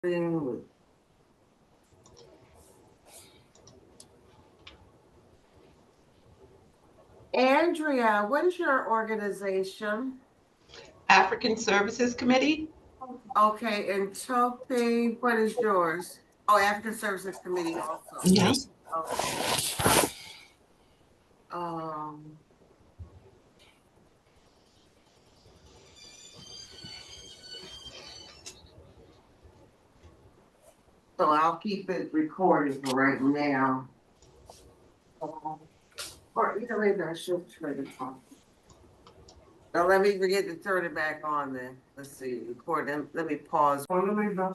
Then Andrea, what is your organization? African Services Committee. Okay, and Topi, what is yours? Oh, African Services Committee also. Yes. Okay. Um, so I'll keep it recorded for right now. Or either way, I should try to talk. Now let me forget to turn it back on then. Let's see, record, let me pause. 6:34.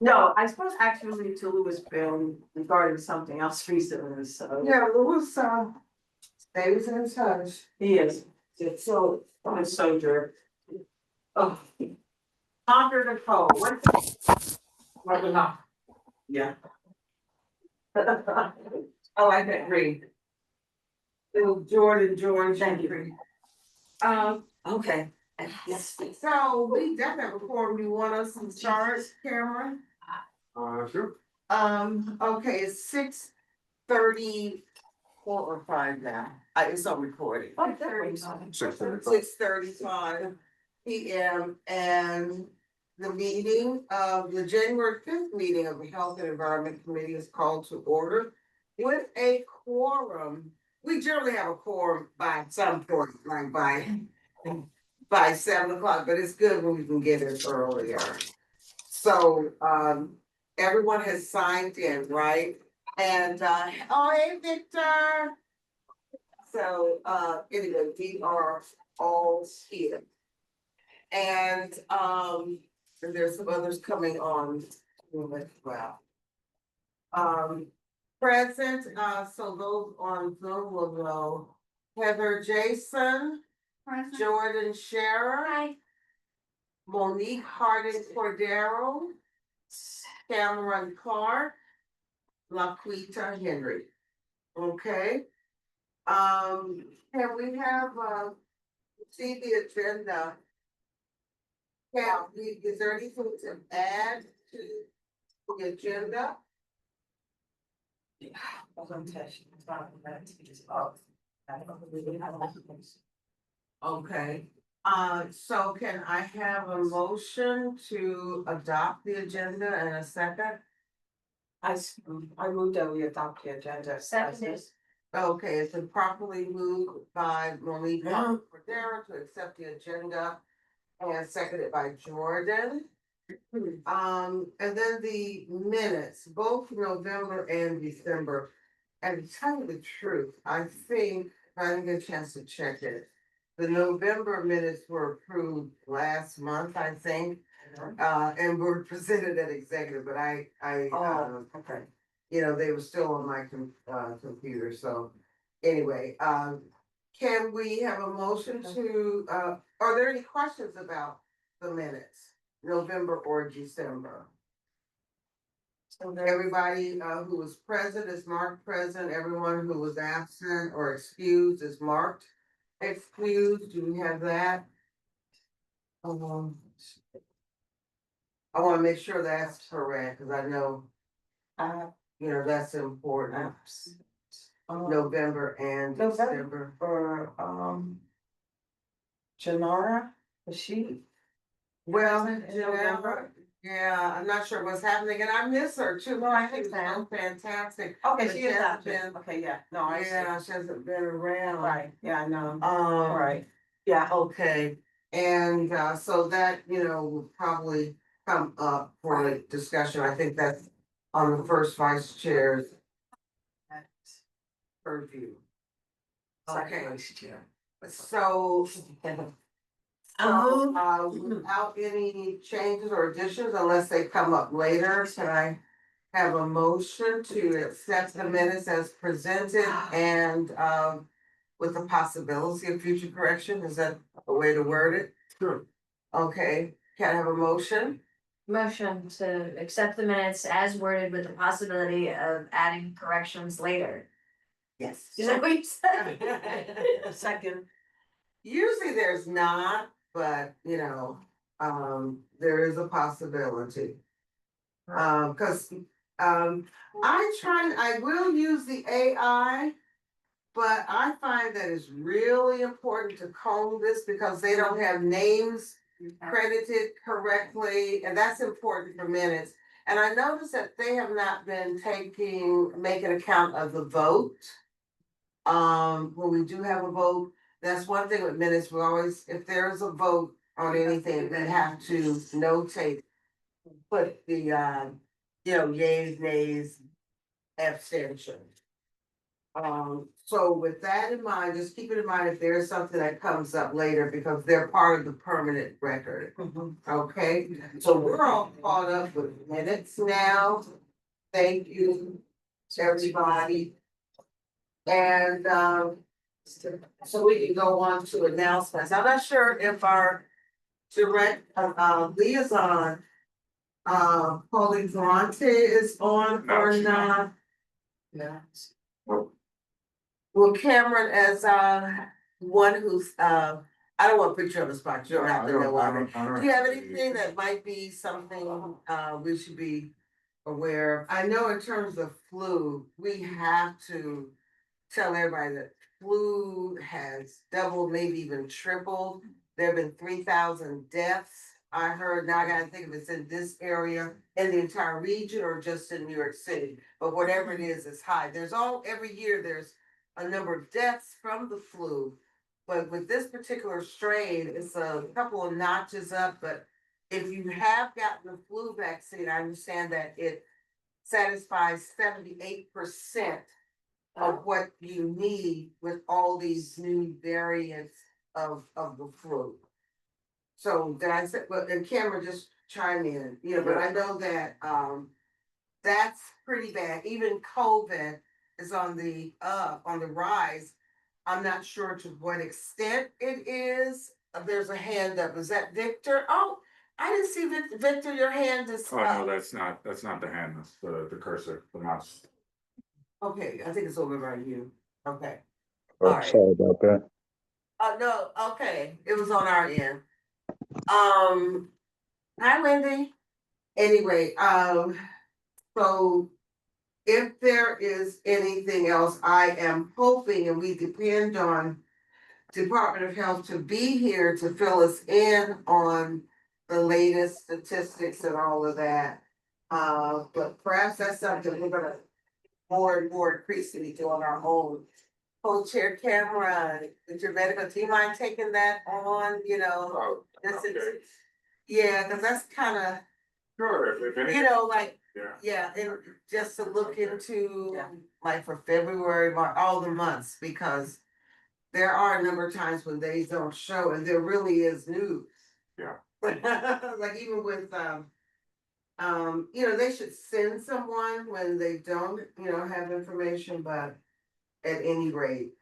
No, I suppose actually to Louisville regarding something else recently, so. Yeah, Louis, stays in touch. He is, it's so, I'm a soldier. Oh. Conquer the foe, what enough? Yeah. I like that read. Little Jordan, George. Thank you. Okay. Yes. So we definitely have a forum. You want us to start, Cameron? Sure. Okay, it's 6:34 or 5 now. It's on recording. 6:35. 6:35 PM, and the meeting of the January 5th meeting of the Health and Environment Committee is called to order with a quorum. We generally have a quorum by some point, like by 7 o'clock, but it's good when we can get it earlier. So, everyone has signed in, right? And, oh, hey, Victor. So, anyway, we are all here. And there's some others coming on as well. Present, so those on Zoom will know Heather Jason, Jordan Scherer, Monique Harding Cordero, Cameron Clark, Laquita Henry. Okay. Can we have, see the agenda? Yeah, is there anything to add to the agenda? Okay, so can I have a motion to adopt the agenda in a second? I moved that we adopt the agenda. Seconded. Okay, it's been properly moved by Monique Cordero to accept the agenda and seconded by Jordan. And then the minutes, both November and December. And to tell you the truth, I think, I didn't get a chance to check it. The November minutes were approved last month, I think, and were presented at executive, but Okay. they were still on my computer, so anyway, can we have a motion to, are there any questions about the minutes, November or December? So Everybody who was present is marked present, everyone who was absent or excused is marked excused. Do we have that? I wanna make sure that's correct, cause I know, that's important, November and December. For Janara, is she? Well, Present in Janelle, November? yeah, I'm not sure what's happening, and I miss her too. No, I She was understand. so fantastic. Okay, But she she is hasn't absent. been- Okay, yeah, no, I see. Yeah, she hasn't been around. Right, yeah, I know. Um, Right, yeah. okay, and so that, will probably come up for the discussion. I think that's on the first vice chair's purview. Okay. So, without any changes or additions, unless they come up later, can I have a motion to accept the minutes as presented and, with the possibility of future correction? Is that a way to word it? Sure. Okay, can I have a motion? Motion to accept the minutes as worded with the possibility of adding corrections later. Yes. Is that what you said? Second. Usually there's not, but there is a possibility. Cause I will use the AI, but I find that it's really important to comb this because they don't have names credited correctly, and that's important for minutes. And I noticed that they have not been making account of the vote. When we do have a vote, that's one thing with minutes, we always, if there's a vote on anything, we have to notate, put the, yays, nays, abstention. So with that in mind, just keep it in mind if there's something that comes up later, because they're part of the permanent record. Okay, so we're all caught up with minutes now. Thank you, everybody. And, so we can go on to announcements. I'm not sure if our direct, liaison, Pauline Ferrante is on or not. Yeah. Well, Cameron, as one who's I don't want to put you on the spot, you don't have to know why. Do you have anything that might be something we should be aware of? I know in terms of flu, we have to tell everybody that flu has doubled, maybe even tripled. There have been 3,000 deaths. I heard, now I gotta think if it's in this area, in the entire region, or just in New York City, but whatever it is, it's high. Every year, there's a number of deaths from the flu. But with this particular strain, it's a couple of notches up, but if you have gotten the flu vaccine, I understand that it satisfies 78% of what you need with all these new variants of the flu. So did I say, well, and Cameron just chime in, but I know that that's pretty bad. Even COVID is on the rise. I'm not sure to what extent it is. There's a hand up. Is that Victor? Oh, I didn't see Victor, your hand is Oh, no, up. that's not the hand, that's the cursor, the mouse. Okay, I think it's over by you. Okay. Oh, All right. sorry about that. No, okay, it was on our end. Hi Wendy. Anyway, so if there is anything else, I am hoping, and we depend on Department of Health to be here to fill us in on the latest statistics and all of that. But perhaps that's something we're gonna more and more increasingly do on our own. Co-chair Cameron, with your medical, do you mind taking that on, Oh, this is, okay. yeah, cause that's kinda, Sure, if any. like, Yeah. yeah, and just to look into, Yeah. like for February, March, all the months, because there are a number of times when they don't show, and there really is news. Yeah. Like even with, they should send someone when they don't, have information, but at any rate,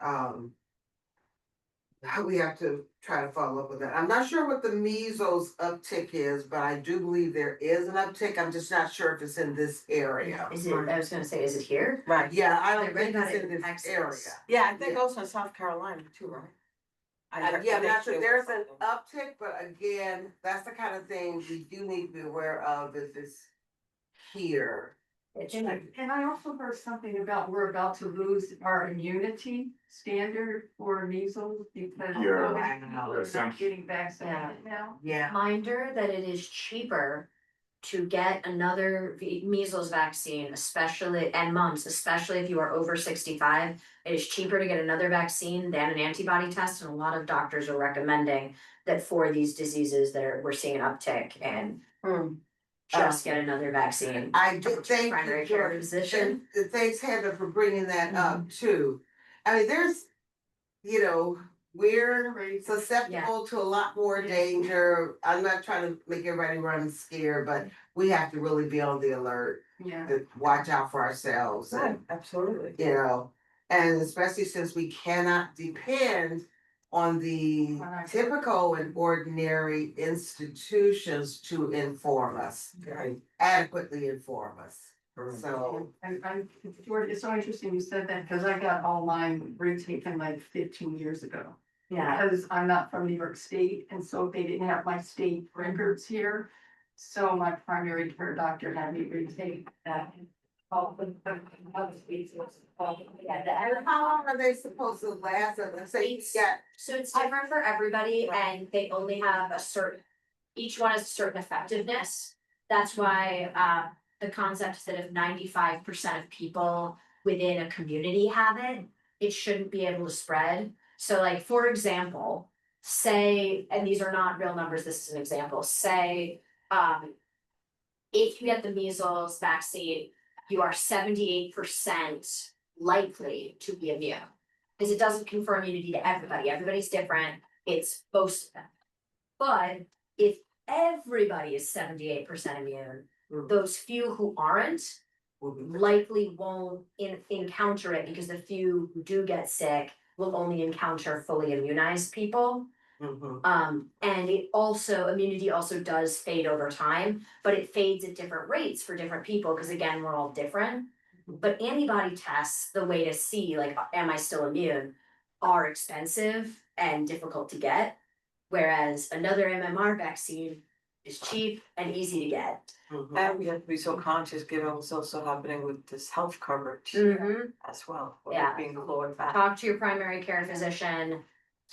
we have to try to follow up with that. I'm not sure what the measles uptick is, but I do believe there is an uptick. I'm just not sure if it's in this area. Is it, I was gonna say, is it here? Right. Yeah, I I don't read think about it's it in in this Texas. area. Yeah, I think Yeah. also in South Carolina too, right? Yeah, I'm not sure, there's an uptick, but again, that's the kind of thing we do need to be aware of if it's here. And I also heard something about we're about to lose our immunity standard for measles because Yeah. so many people are Wow. not getting vaccinated now. Yeah. Reminder that it is cheaper to get another measles vaccine, especially, and mumps, especially if you are over 65. It is cheaper to get another vaccine than an antibody test, and a lot of doctors are recommending that for these diseases we're seeing an uptick and just get another vaccine. I do thank Primary you, care George. physician. Thanks, Heather, for bringing that up too. I mean, there's, we're susceptible to a lot more danger. I'm not trying to make everybody run scared, but we have to really be on the alert Yeah. to watch out for ourselves and, Absolutely. and especially since we cannot depend on the typical and ordinary institutions to inform us, Right. adequately inform us. So, George, it's so interesting you said that, because I got all mine retaken like 15 years ago. Yeah, Because I'm not from New York State, and so they didn't have my state records here. So my primary care doctor had me retake that. and how long are they supposed to last? Let's say you got, So it's different for everybody and they only have a certain, each one has a certain effectiveness. That's why the concept is that if 95% of people within a community have it, it shouldn't be able to spread. So like, for example, say, and these are not real numbers, this is an example, say, if you get the measles vaccine, you are 78% likely to be immune. Because it doesn't confer immunity to everybody, everybody's different, it's most of them. But if everybody is 78% immune, those few who aren't likely won't encounter it, because the few who do get sick will only encounter fully immunized people. And it also, immunity also does fade over time, but it fades at different rates for different people, because again, we're all different. But antibody tests, the way to see, like, am I still immune, are expensive and difficult to get. Whereas another MMR vaccine is cheap and easy to get. And we have to be so conscious, given what's also happening with this health coverage as well. with it Yeah. Being lowered back. Talk to your primary care physician.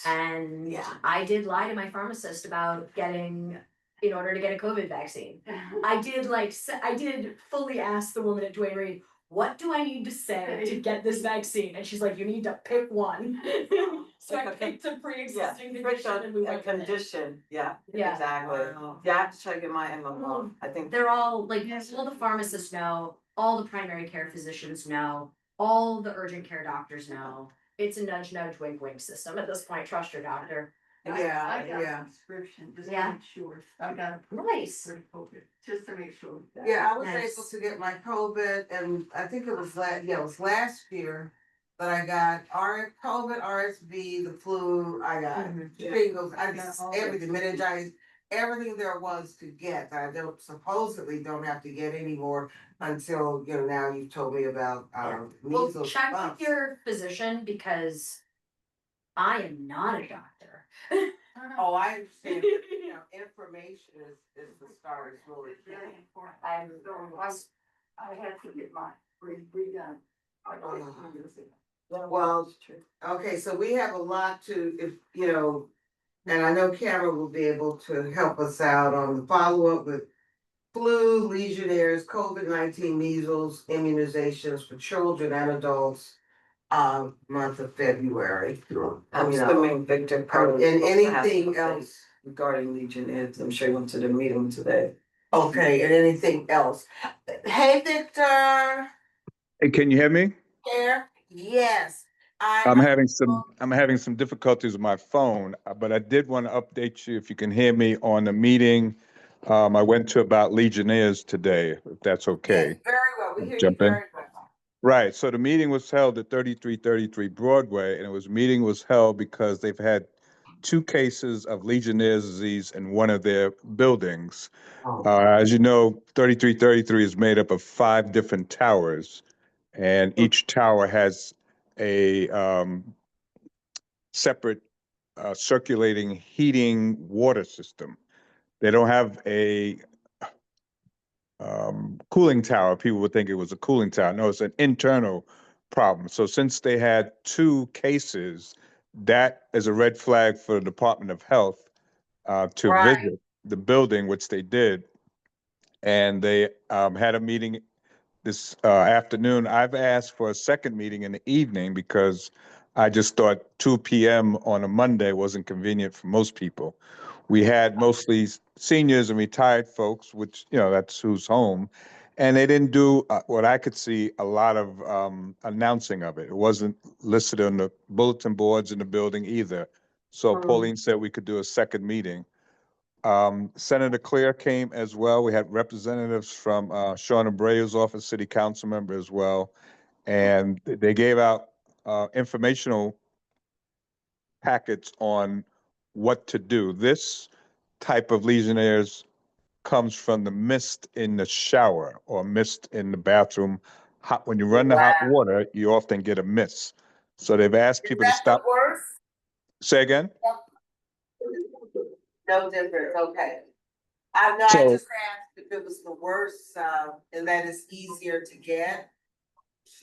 And Yeah. I did lie to my pharmacist about getting, in order to get a COVID vaccine. I did I did fully ask the woman at Duane Reade, what do I need to say to get this vaccine? And she's like, you need to pick one. So I picked a pre-existing condition and we A went with it. condition, yeah, Yeah. exactly. Wow. Yeah, I have to try to get my MMR, I think. They're all, like, all the pharmacists know, all the primary care physicians know, all the urgent care doctors know. It's a nudge, nudge, wink, wink system at this point, trust your doctor. I got yeah. a prescription, just to Yeah. make sure, I got a. Nice. for COVID, just to make sure. that- Yeah, I was Nice. able to get my COVID, and I think it was it was last year that I got COVID, RSV, the flu, I got shingles, I just, everything, meningitis, everything there was to get, that I supposedly don't have to get anymore until, now you've told me about, Well, measles. check mumps. with your physician, because I am not a doctor. Oh, I understand, information is the start, it's really. Very important. I'm, I had to get mine redone. Like, Oh. 15 years ago. Well, okay, so we have a lot and I know Cameron will be able to help us out on the follow-up with flu, Legionnaires, COVID-19, measles, immunizations for children and adults, month of February. I'm assuming Victor probably. And has anything something else? Regarding Legionnaires, I'm sure he went to the meeting today. Okay, and anything else? Hey, Victor, Hey, can you hear me? here, yes. I'm having some difficulties with my phone, but I did want to update you if you can hear me on the meeting. I went to about Legionnaires today, if that's okay. Yes, very well, we hear you Jump in. very well. Right. So the meeting was held at 3333 Broadway, and meeting was held because they've had 2 cases of Legionnaire's disease in one of their buildings. As you know, 3333 is made up of 5 different towers, and each tower has a separate circulating heating water system. They don't have a cooling tower. People would think it was a cooling tower. No, it's an internal problem. So since they had 2 cases, that is a red flag for the Department of Health to Right. visit the building, which they did. And they had a meeting this afternoon. I've asked for a second meeting in the evening because I just thought 2 p.m. on a Monday wasn't convenient for most people. We had mostly seniors and retired folks, which, that's who's home. And they didn't do what I could see a lot of announcing of it. It wasn't listed on the bulletin boards in the building either. So Pauline said we could do a second meeting. Senator Claire came as well. We had representatives from Sean Abreu's office, city council member as well. And they gave out informational packets on what to do. This type of Legionnaires comes from the mist in the shower or mist in the bathroom. When you run the hot Wow. water, you often get a mist. So they've asked Is people to that the stop. worst? Say again? No difference, okay. I know, I So- just asked if it was the worst, and that it's easier to get.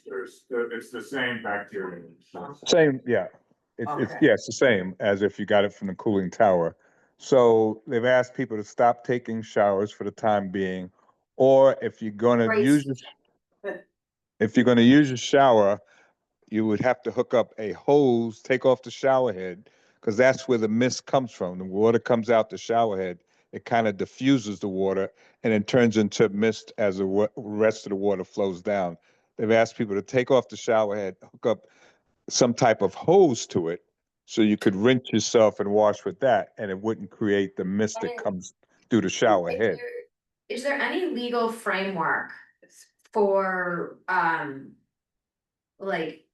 It's the same bacteria. Same, yeah. Okay. Yeah, it's the same as if you got it from the cooling tower. So they've asked people to stop taking showers for the time being, or if you're gonna Great. use your shower, you would have to hook up a hose, take off the shower head, because that's where the mist comes from. The water comes out the shower head. It kind of diffuses the water and then turns into mist as the rest of the water flows down. They've asked people to take off the shower head, hook up some type of hose to it so you could rinse yourself and wash with that, and it wouldn't create the mist that comes through the shower head. Is there any legal framework for, like,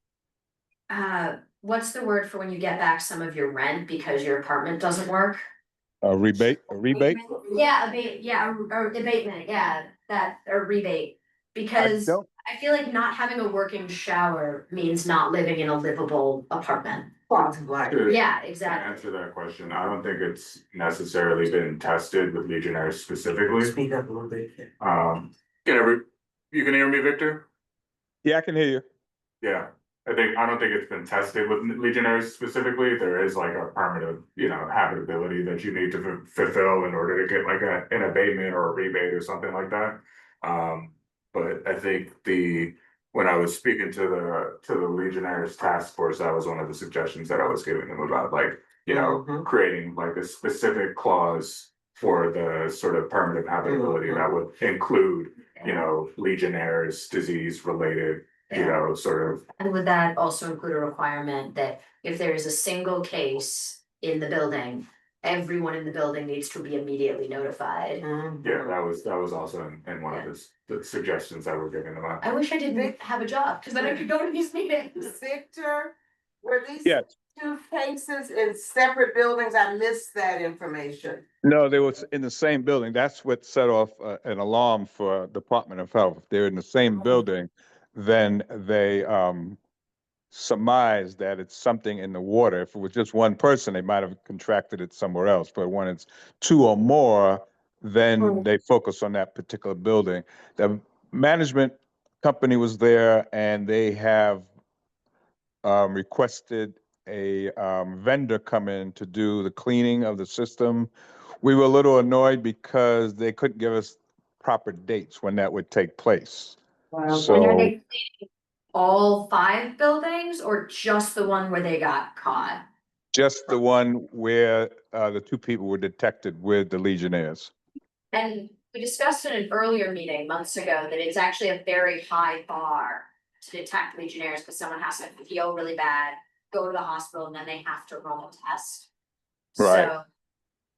what's the word for when you get back some of your rent because your apartment doesn't work? A rebate? Yeah, or abatement, yeah, or rebate, because don't- I feel like not having a working shower means not living in a livable apartment. Right. To Yeah, to exactly. answer that question, I don't think it's necessarily been tested with Legionnaires specifically. Speak up a little bit. You can hear me, Victor? Yeah, I can hear you. Yeah, I don't think it's been tested with Legionnaires specifically. There is like a permanent, habitability that you need to fulfill in order to get like an abatement or a rebate or something like that. But I think when I was speaking to the Legionnaires task force, that was one of the suggestions that I was giving them about like, Mhm. creating like a specific clause for the sort of permanent habitability that would include, Legionnaires disease related, sort of. And would that also include a requirement that if there is a single case in the building, everyone in the building needs to be immediately notified? Yeah, that was also in one of the suggestions that were given about. I wish I didn't have a job, cause then I could go to these meetings. Victor, were these Yes. two cases in separate buildings? I missed that information. No, they was in the same building. That's what set off an alarm for Department of Health. If they're in the same building, then they surmise that it's something in the water. If it was just one person, they might have contracted it somewhere else. But when it's two or more, then they focus on that particular building. The management company was there, and they have requested a vendor come in to do the cleaning of the system. We were a little annoyed because they couldn't give us proper dates when that would take place. And are So they cleaning all 5 buildings or just the one where they got caught? just the one where the 2 people were detected with the Legionnaires. And we discussed in an earlier meeting months ago that it's actually a very high bar to detect Legionnaires, because someone has to feel really bad, go to the hospital, and then they have to run a test. Right. So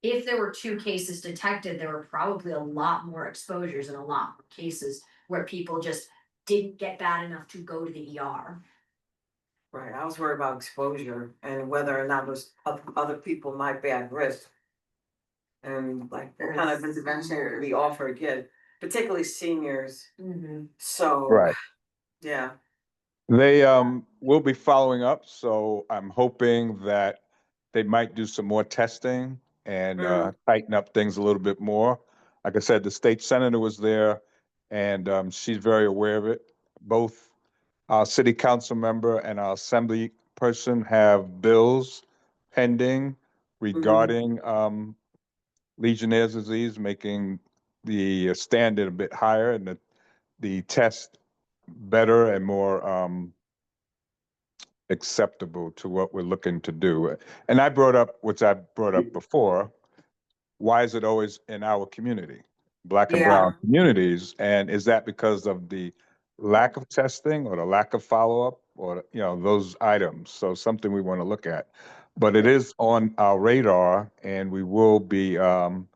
if there were 2 cases detected, there were probably a lot more exposures and a lot more cases where people just didn't get bad enough to go to the ER. Right, I was worried about exposure and whether or not those other people might be at risk. And like what kind of intervention we offer again, particularly seniors, so. Right. Yeah, They will be following up, so I'm hoping that they might do some more testing and tighten up things a little bit more. Like I said, the state senator was there, and she's very aware of it. Both our city council member and our assembly person have bills pending regarding Legionnaire's disease, making the standard a bit higher and the test better and more acceptable to what we're looking to do. And I brought up, which I brought up before, why is it always in our community, Black and brown communities? And is that because of the lack of testing or the lack of follow-up or, those items? So something we want to look at. But it is on our radar, and we will be, along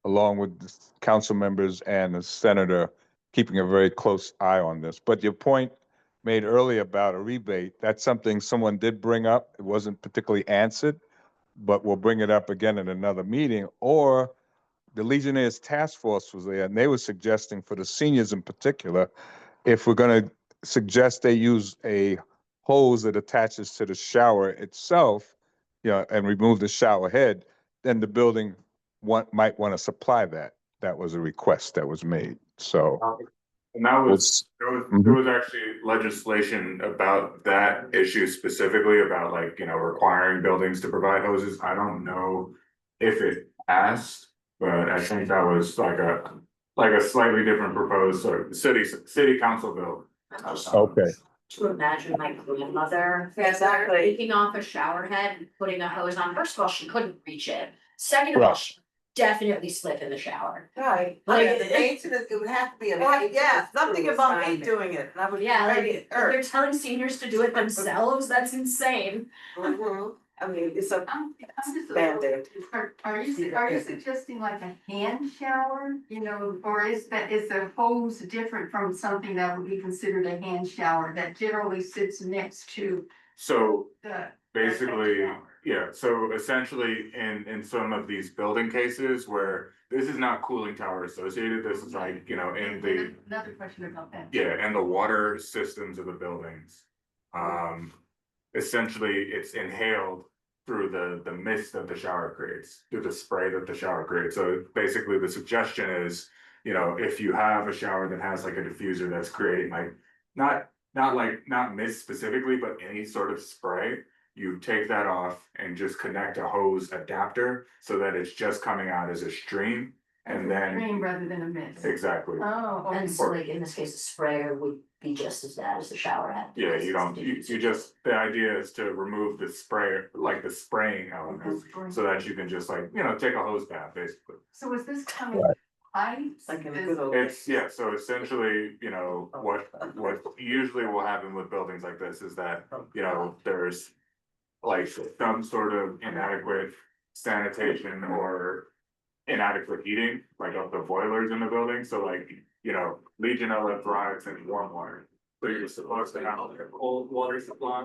with the council members and the senator, keeping a very close eye on this. But your point made earlier about a rebate, that's something someone did bring up. It wasn't particularly answered, but we'll bring it up again in another meeting. Or the Legionnaires Task Force was there, and they were suggesting for the seniors in particular, if we're gonna suggest they use a hose that attaches to the shower itself, you know, and remove the shower head, then the building might want to supply that. That was a request that was made, so. And that was, Mhm. there was actually legislation about that issue specifically about like, you know, requiring buildings to provide hoses. I don't know if it passed, but I think that was like a slightly different proposed sort of city council bill. Okay. To imagine my grandmother. Exactly. Taking off a shower head and putting a hose on, first of all, she couldn't reach it, second of all, Right. she definitely slip in the shower. Right. Like, The maintenance, it would have to be a. Yeah, something about me assignment. doing it, that would be Yeah, like, very if they're telling seniors to do it themselves, that's insane. Mhm. I mean, it's a I'm just a Band-Aid. little- Are you suggesting like a hand shower, you know, or is a hose different from something that would be considered a hand shower that generally sits next to So the? basically, shower? yeah, so essentially in some of these building cases where this is not cooling tower associated, this is like, you know, in the, Another question about that. yeah, and the water systems of the buildings. Essentially, it's inhaled through the mist that the shower creates, through the spray that the shower creates. So basically the suggestion is, you know, if you have a shower that has like a diffuser that's creating like, not mist specifically, but any sort of spray, you take that off and just connect a hose adapter so that it's just coming out as a stream. And then, Stream rather than a mist. exactly, Oh, okay. And so like in this case, a sprayer would be just as bad as the shower head. yeah, you just, the idea is to remove the spray, like the spraying element. So that you can just like, you know, take a hose bath, basically. So is this coming pipes? like in a Is- good old. It's, yeah, so essentially, you know, what usually will happen with buildings like this is that, you know, there's like some sort of inadequate sanitation or inadequate heating, like of the boilers in the building, so like, you know, Legionella thrives in warm water. So you're supposed to have like a cold water supply.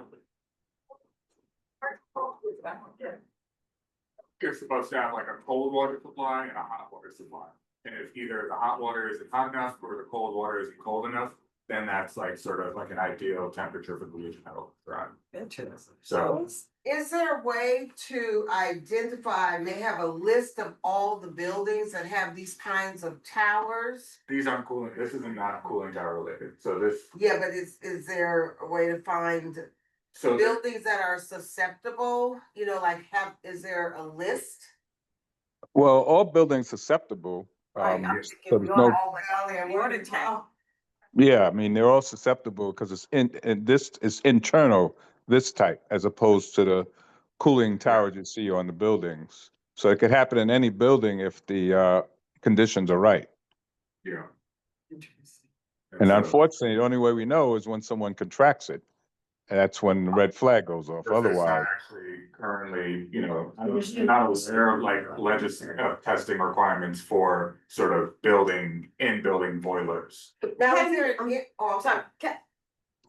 You're supposed to have like a cold water supply and a hot water supply. And if either the hot water isn't hot enough or the cold water isn't cold enough, then that's like sort of like an ideal temperature for the Legionella to thrive. Interesting. So- Is there a way to identify, may have a list of all the buildings that have these kinds of towers? These aren't cooling, this is not cooling tower related, so this, Yeah, but is there a way to find so. buildings that are susceptible, you know, like is there a list? Well, all buildings susceptible. Right, um, I'm so thinking there's no, water tank. yeah, I mean, they're all susceptible because it's and this is internal, this type, as opposed to the cooling towers you see on the buildings. So it could happen in any building if the conditions are right. Yeah. Interesting. And so- unfortunately, the only way we know is when someone contracts it. And that's when the red flag goes off. Because there's not Otherwise, actually currently, you know, I'm not aware of like testing requirements for sort of in-building boilers. Now, Can is there, you- oh, So,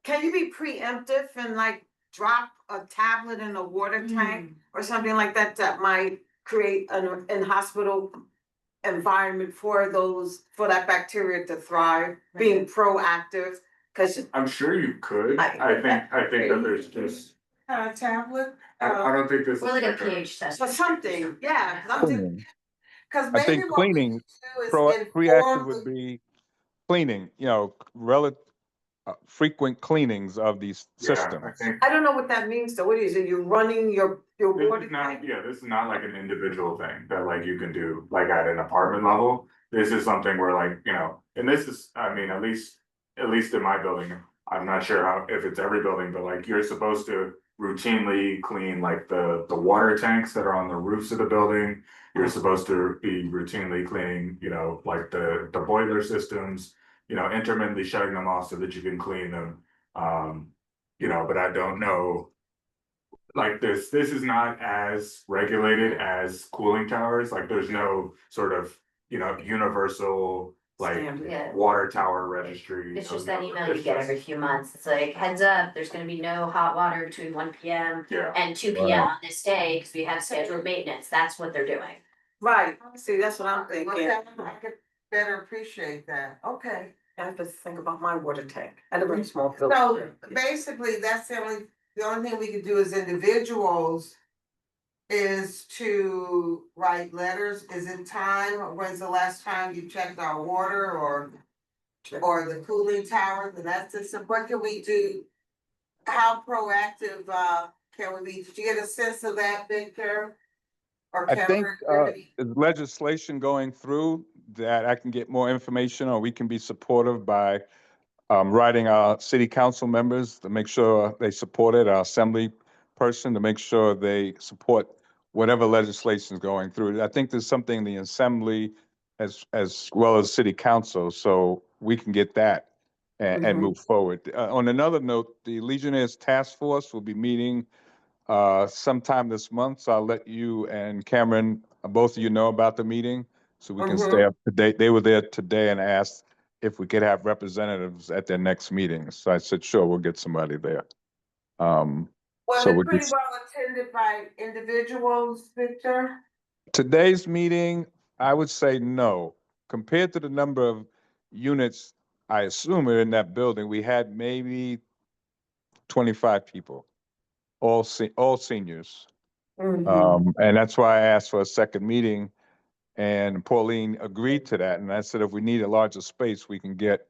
can you be preemptive and like drop a tablet in a water tank or something like that that might create an in-hospital environment for that bacteria to thrive, being proactive? Cause I'm sure you could, I think that there's just, tablet? I don't think this is Or like a like pH test. for something, yeah, 'cause I'm just, cleaning. Cause I maybe think what we cleaning, need to do is Reactive inform would the. be cleaning, you know, frequent cleanings of these Yeah, I systems. think I don't know what that means, so what is it, you're running your this water is not, tank? yeah, this is not like an individual thing that like you can do like at an apartment level. This is something where like, you know, and this is, I mean, at least in my building, I'm not sure how, if it's every building, but like you're supposed to routinely clean like the water tanks that are on the roofs of the building. You're supposed to be routinely cleaning, you know, like the boiler systems, you know, intermittently shutting them off so that you can clean them. You know, but I don't know. Like this is not as regulated as cooling towers. Like there's no sort of, you know, universal like Standard. Yeah. water tower registry. It's just of- that email you it's get just- every few months. It's like, heads up, there's gonna be no hot water between 1 PM Yeah, and 2 PM on this day, because we have scheduled maintenance. That's what they're doing. Right, see, that's what I'm Okay, thinking. I could better appreciate that, okay. I have to think about my water tank. I live in a small building. So basically, that's the only thing we could do as individuals is to write letters. Is it time? When's the last time you checked our water or the cooling tower? And that's just, what can we do? How proactive, can we be? Did you get a sense of that, Victor? Or I think Cameron? there's legislation going through that I can get more information, or we can be supportive by writing our city council members to make sure they support it, our assembly person to make sure they support whatever legislation is going through. I think there's something in the assembly as well as city council, so we can get that and Mhm. move forward. On another note, the Legionnaires Task Force will be meeting sometime this month, so I'll let you and Cameron, both of you know about the meeting, so we can stay up to date. They were there today and asked if we could have representatives at their next meeting. So I said, sure, we'll get somebody there. Was So it we'll pretty get well attended by individuals, Victor? today's meeting, I would say no. Compared to the number of units I assume are in that building, we had maybe 25 people, all seniors. And that's why I asked for a second meeting. And Pauline agreed to that. And I said, if we need a larger space, we can get,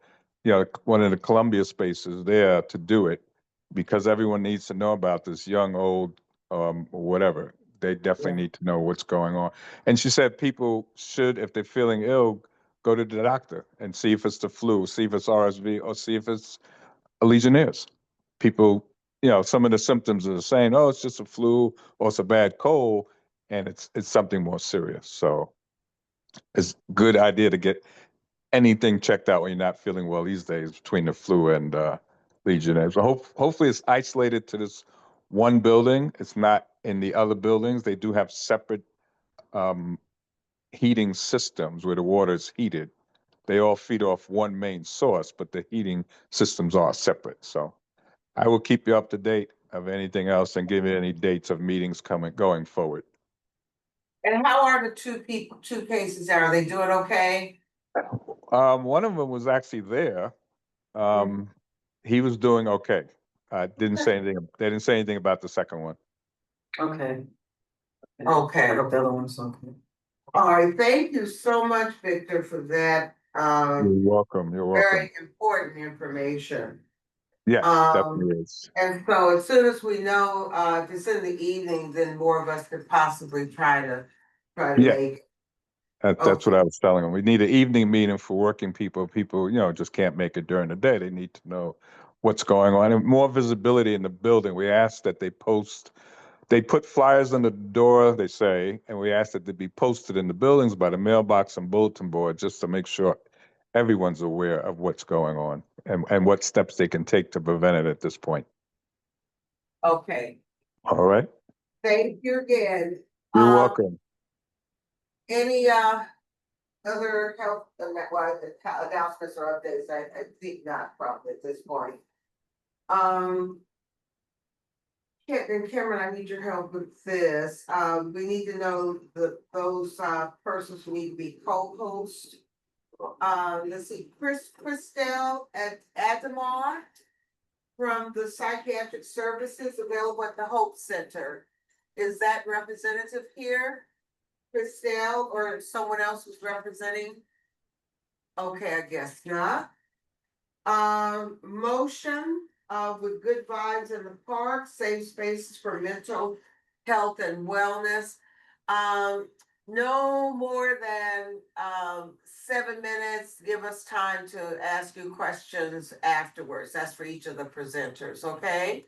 one of the Columbia spaces there to do it, because everyone needs to know about this, young, old, or whatever. They definitely need to know what's going on. And she said people should, if they're feeling ill, go to the doctor and see if it's the flu, see if it's RSV, or see if it's Legionnaires. People, some of the symptoms are saying, oh, it's just a flu or it's a bad cold, and it's something more serious. So it's a good idea to get anything checked out when you're not feeling well these days between the flu and Legionnaires. So hopefully it's isolated to this one building. It's not in the other buildings. They do have separate um, heating systems where the water is heated. They all feed off one main source, but the heating systems are separate. So I will keep you up to date of anything else and give you any dates of meetings going forward. And how are the two cases? Are they doing okay? One of them was actually there. He was doing okay. Didn't say anything. They didn't say anything about the second one. Okay. Okay. I hope the other one's okay. All right, thank you so much, Victor, for that, You're welcome. You're welcome. very important information. Yes, definitely is. And so as soon as we know, if it's in the evening, then more of us could possibly try to Yeah. make it. That's what I was telling them. We need an evening meeting for working people. People, just can't make it during the day. They need to know what's going on and more visibility in the building. We asked that they put flyers on the door, they say, and we asked that they be posted in the buildings by the mailbox and bulletin board just to make sure everyone's aware of what's going on and what steps they can take to prevent it at this point. Okay, All right. thank you again. You're welcome. Any other health announcements or updates? I think not probably at this point. Cameron, I need your help with this. We need to know those persons who need to be co-host. Let's see, Christelle at Adamar from the Psychiatric Services available at the Hope Center. Is that representative here? Christelle or someone else who's representing? Okay, I guess not. Motion with good vibes in the park, safe spaces for mental health and wellness. No more than 7 minutes. Give us time to ask you questions afterwards. That's for each of the presenters, okay?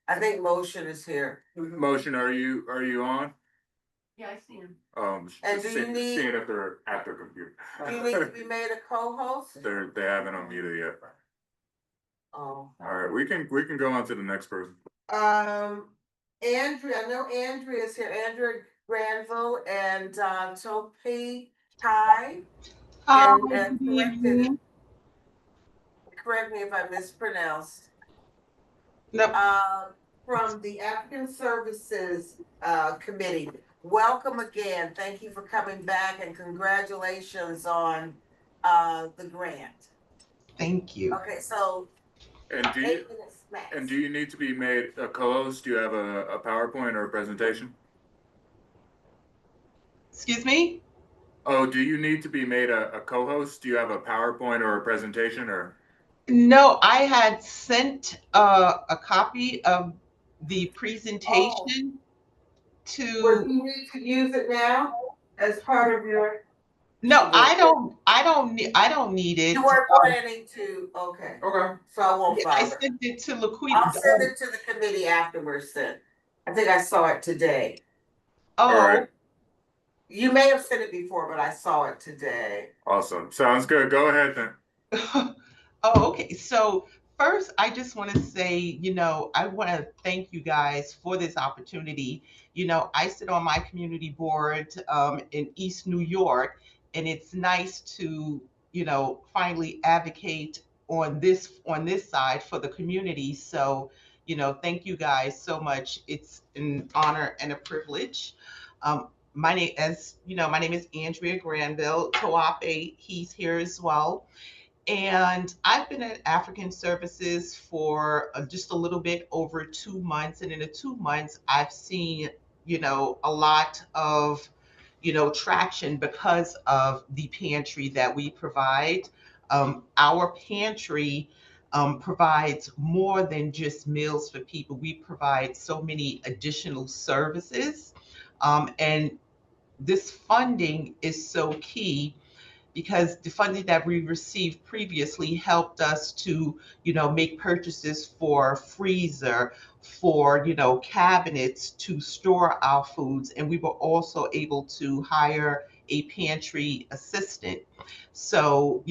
I think motion is here. Motion, are you on? Yeah, I see him. And do you need- seeing if they're at their computer. Do you need to be made a co-host? They haven't unmuted yet. Oh. All right, we can go on to the next person. Andrea, I know Andrea's here, Andrea Granville and Topi Tai. And correct me if I mispronounced. Nope. From the African Services Committee. welcome again. Thank you for coming back and congratulations on the grant. Thank you. Okay, so And 8 minutes max. do you need to be made a co-host? Do you have a PowerPoint or a presentation? Excuse me? Oh, do you need to be made a co-host? Do you have a PowerPoint or a presentation or? No, I had sent a copy of the Oh, presentation would to. you need to use it now as part of your? No, I don't need it. You weren't planning to, okay, Okay. so I won't I bother. sent it to I'll Laquita. send it to the committee afterwards then. I think I saw it today. All Oh, right. You may have sent it before, but I saw it today. Awesome. Sounds good. Go ahead then. oh, okay. So first, I just want to say, I want to thank you guys for this opportunity. I sit on my community board in East New York, and it's nice to, finally advocate on this side for the community. So, thank you guys so much. It's an honor and a privilege. Um, my name is Andrea Granville. Toape, he's here as well. And I've been at African Services for just a little bit over 2 months. And in the 2 months, I've seen, a lot of, traction because of the pantry that we provide. Our pantry provides more than just meals for people. We provide so many additional services. And this funding is so key because the funding that we received previously helped us to, make purchases for freezer, for, cabinets to store our foods. And we were also able to hire a pantry assistant. So,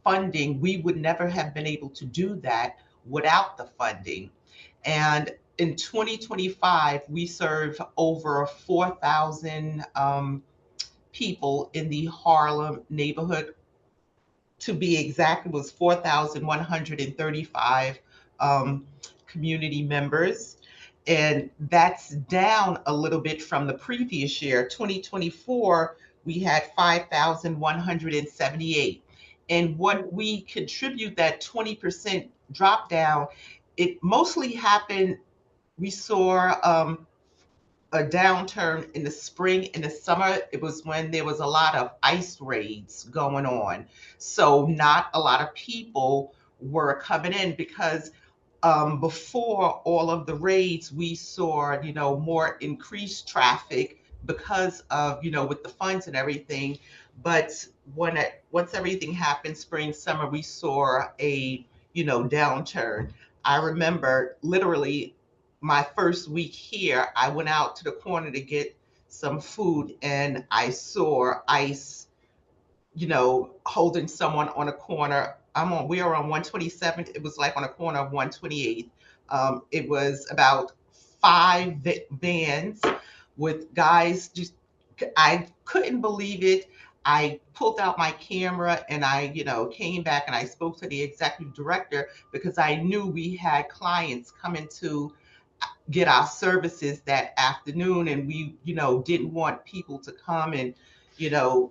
funding, we would never have been able to do that without the funding. And in 2025, we serve over 4,000 people in the Harlem neighborhood. To be exact, it was 4,135 community members. And that's down a little bit from the previous year. 2024, we had 5,178. And what we contribute that 20% drop down, it mostly happened. We saw a downturn in the spring. In the summer, it was when there was a lot of ice raids going on. So not a lot of people were coming in because before all of the raids, we saw, more increased traffic because of, with the funds and everything. But once everything happened, spring, summer, we saw a, downturn. I remember literally my first week here, I went out to the corner to get some food and I saw ICE, holding someone on a corner. We are on 127th. It was like on a corner of 128th. It was about five vans with guys just, I couldn't believe it. I pulled out my camera and I, came back and I spoke to the executive director because I knew we had clients coming to get our services that afternoon and we, didn't want people to come and, you know,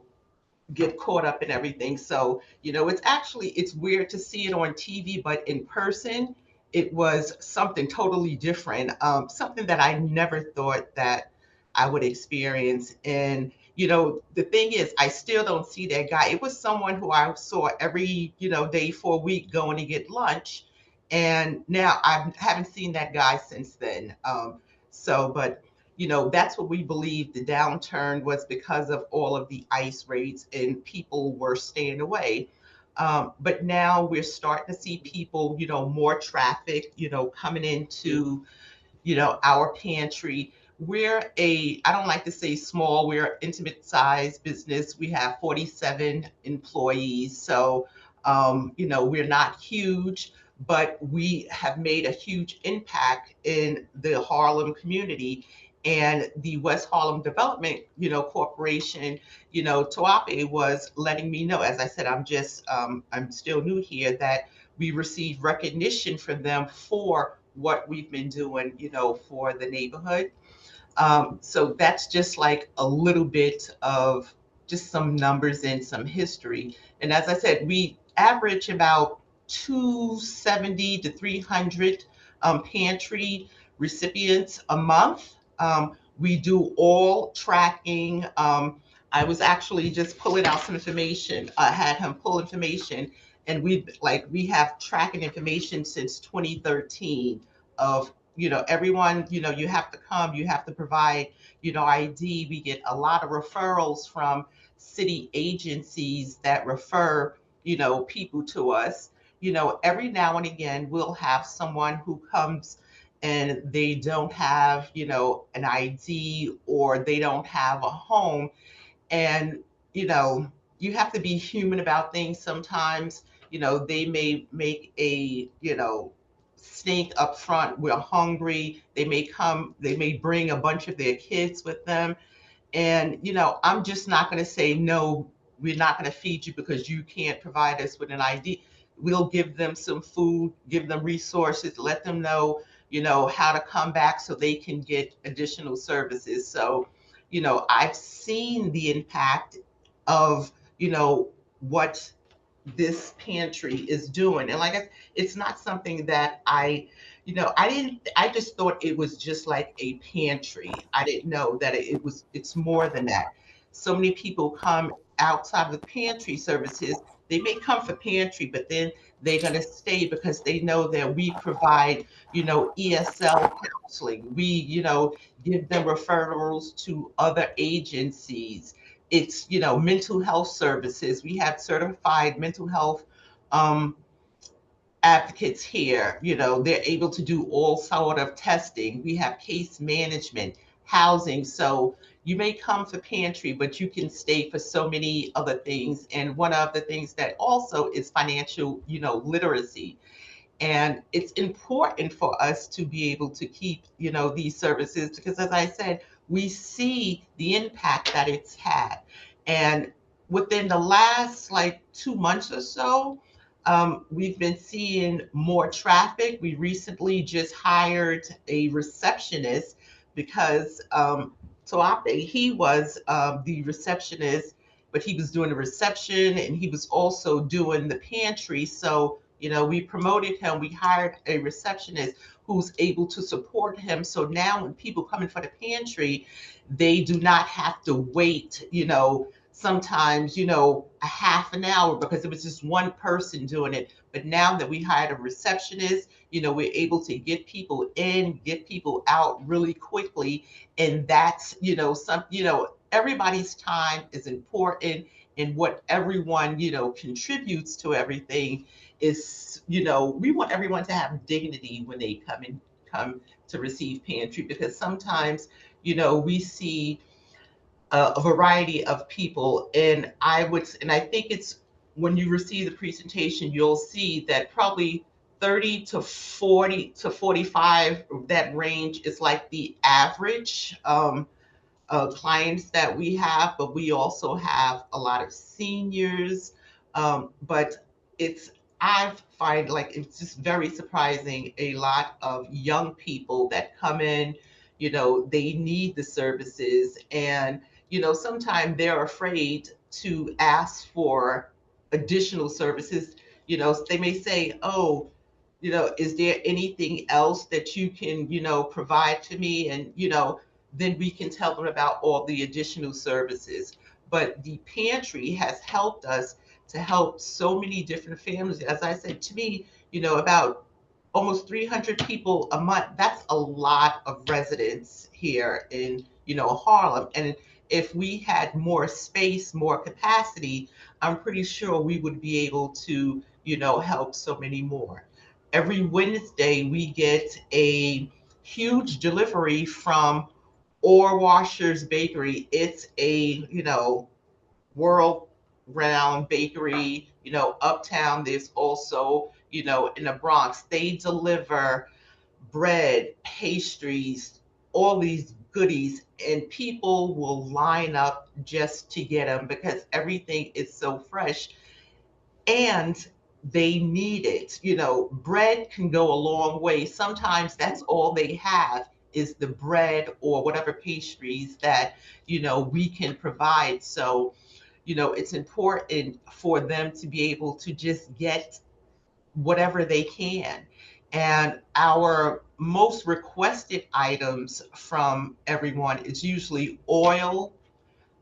get caught up in everything. So, it's weird to see it on TV, but in person, it was something totally different. Something that I never thought that I would experience. And, the thing is, I still don't see that guy. It was someone who I saw every, day for a week going to get lunch. And now I haven't seen that guy since then. But that's what we believe the downturn was because of all of the ice raids and people were staying away. But now we're starting to see people, more traffic, coming into, our pantry. I don't like to say small, we're an intimate size business. We have 47 employees. So, we're not huge, but we have made a huge impact in the Harlem community and the West Harlem Development, Corporation. Toape was letting me know, as I said, I'm still new here, that we received recognition from them for what we've been doing, for the neighborhood. So that's just like a little bit of just some numbers and some history. And as I said, we average about 270 to 300 pantry recipients a month. We do all tracking. I was actually just pulling out some information. I had him pull information, and we have tracking information since 2013 of everyone. You have to come, you have to provide ID. We get a lot of referrals from city agencies that refer people to us. Every now and again we'll have someone who comes and they don't have an ID, or they don't have a home. And you know you have to be human about things sometimes. They may make a stink up front. We're hungry. They may bring a bunch of their kids with them. And I'm just not going to say no, we're not going to feed you because you can't provide us with an ID. We'll give them some food, give them resources, let them know how to come back so they can get additional services. So I've seen the impact of what this pantry is doing. And it's not something that I just thought it was just like a pantry. I didn't know that it's more than that. So many people come outside of the pantry services. They may come for pantry, but then they're going to stay because they know that we provide ESL counseling. We give them referrals to other agencies. It's mental health services. We have certified mental health um, advocates here. They're able to do all sort of testing. We have case management, housing. So you may come for pantry, but you can stay for so many other things. And one of the things that also is financial literacy. And it's important for us to be able to keep these services, because as I said, we see the impact that it's had. And within the last like 2 months or so, we've been seeing more traffic. We recently just hired a receptionist because he was the receptionist, but he was doing the reception and he was also doing the pantry. So we promoted him. We hired a receptionist who's able to support him. So now when people come in for the pantry, they do not have to wait, sometimes, a half an hour because it was just one person doing it. But now that we hired a receptionist, we're able to get people in, get people out really quickly. And that's, everybody's time is important, and what everyone, contributes to everything is, we want everyone to have dignity when they come to receive pantry, because sometimes, we see a variety of people. And I think it's when you receive the presentation, you'll see that probably 30 to 40 to 45, that range is like the average clients that we have, but we also have a lot of seniors. But it's I find like it's just very surprising, a lot of young people that come in. They need the services, and sometimes they're afraid to ask for additional services. They may say, "Oh, is there anything else that you can, provide to me?" And, then we can tell them about all the additional services. But the pantry has helped us to help so many different families. As I said, to me, about almost 300 people a month, that's a lot of residents here in, Harlem. And if we had more space, more capacity, I'm pretty sure we would be able to, help so many more. Every Wednesday, we get a huge delivery from Or Washers Bakery. It's a, world renowned bakery, uptown. There's also, in the Bronx, they deliver bread, pastries, all these goodies, and people will line up just to get them because everything is so fresh, and they need it. Bread can go a long way. Sometimes that's all they have is the bread or whatever pastries that, we can provide. So, it's important for them to be able to just get whatever they can. And our most requested items from everyone is usually oil,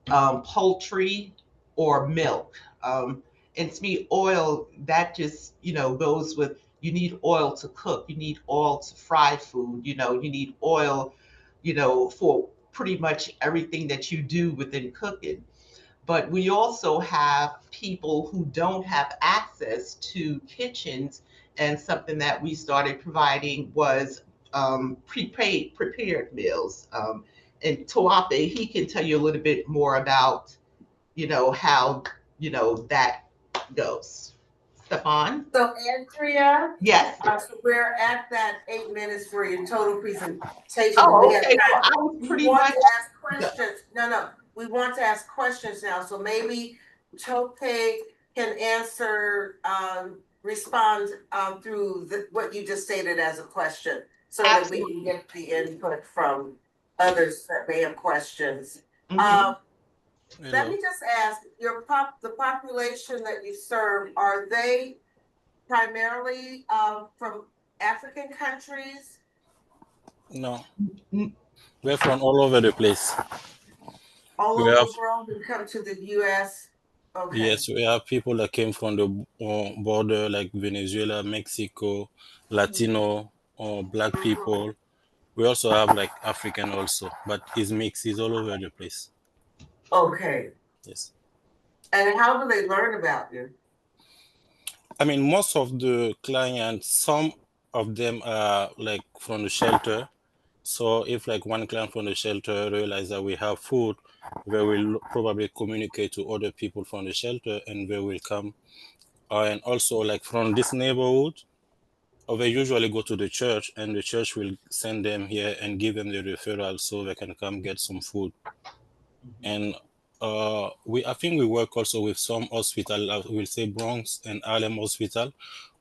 poultry, or milk. And to me, oil, that just, goes with, you need oil to cook, you need oil to fry food, you need oil, for pretty much everything that you do within cooking. But we also have people who don't have access to kitchens, and something that we started providing was prepared meals. And Toape, he can tell you a little bit more about, how, that goes. Stefan? So Andrea, Yes. so we're at that 8 minutes for your total presentation. Oh, We have okay. Well, time. I was We pretty want much. to ask questions. No, we want to ask questions now, so maybe Tope can answer, respond, through what you just stated as a question. So that we can get the input from others that may have questions. Mhm. Let me just ask, the population that you serve, are they primarily, from African countries? No, Mm. we're from all over the place. All We over have, the world who come to the US? Okay. yes, we have people that came from the border, like Venezuela, Mexico, Latino, or black people. We also have like African also, but it's mixed. It's all over the place. Okay, Yes. and how do they learn about you? I mean, most of the clients, some of them are like from the shelter. So if like one client from the shelter realize that we have food, they will probably communicate to other people from the shelter and they will come. And also like from this neighborhood, or they usually go to the church and the church will send them here and give them the referral so they can come get some food. And I think we work also with some hospital, I will say Bronx and Harlem Hospital,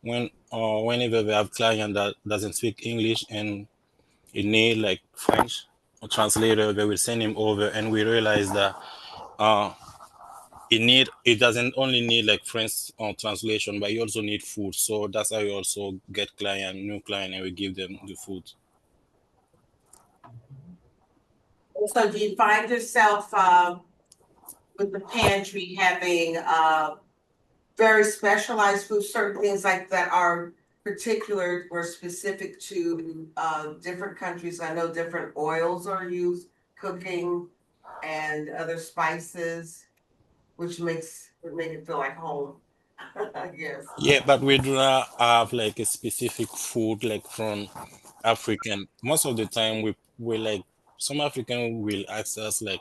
whenever they have client that doesn't speak English and it need like French or translator, they will send him over, and we realize that uh, it doesn't only need like French translation, but you also need food. So that's how you also get new client, and we give them the food. So do you find yourself, with the pantry having, very specialized food, certain things like that are particular or specific to, different countries? I know different oils are used, cooking and other spices, which would make it feel like home, I guess. Yeah, but we do not have like a specific food like from African. Most of the time, we like some African will ask us like,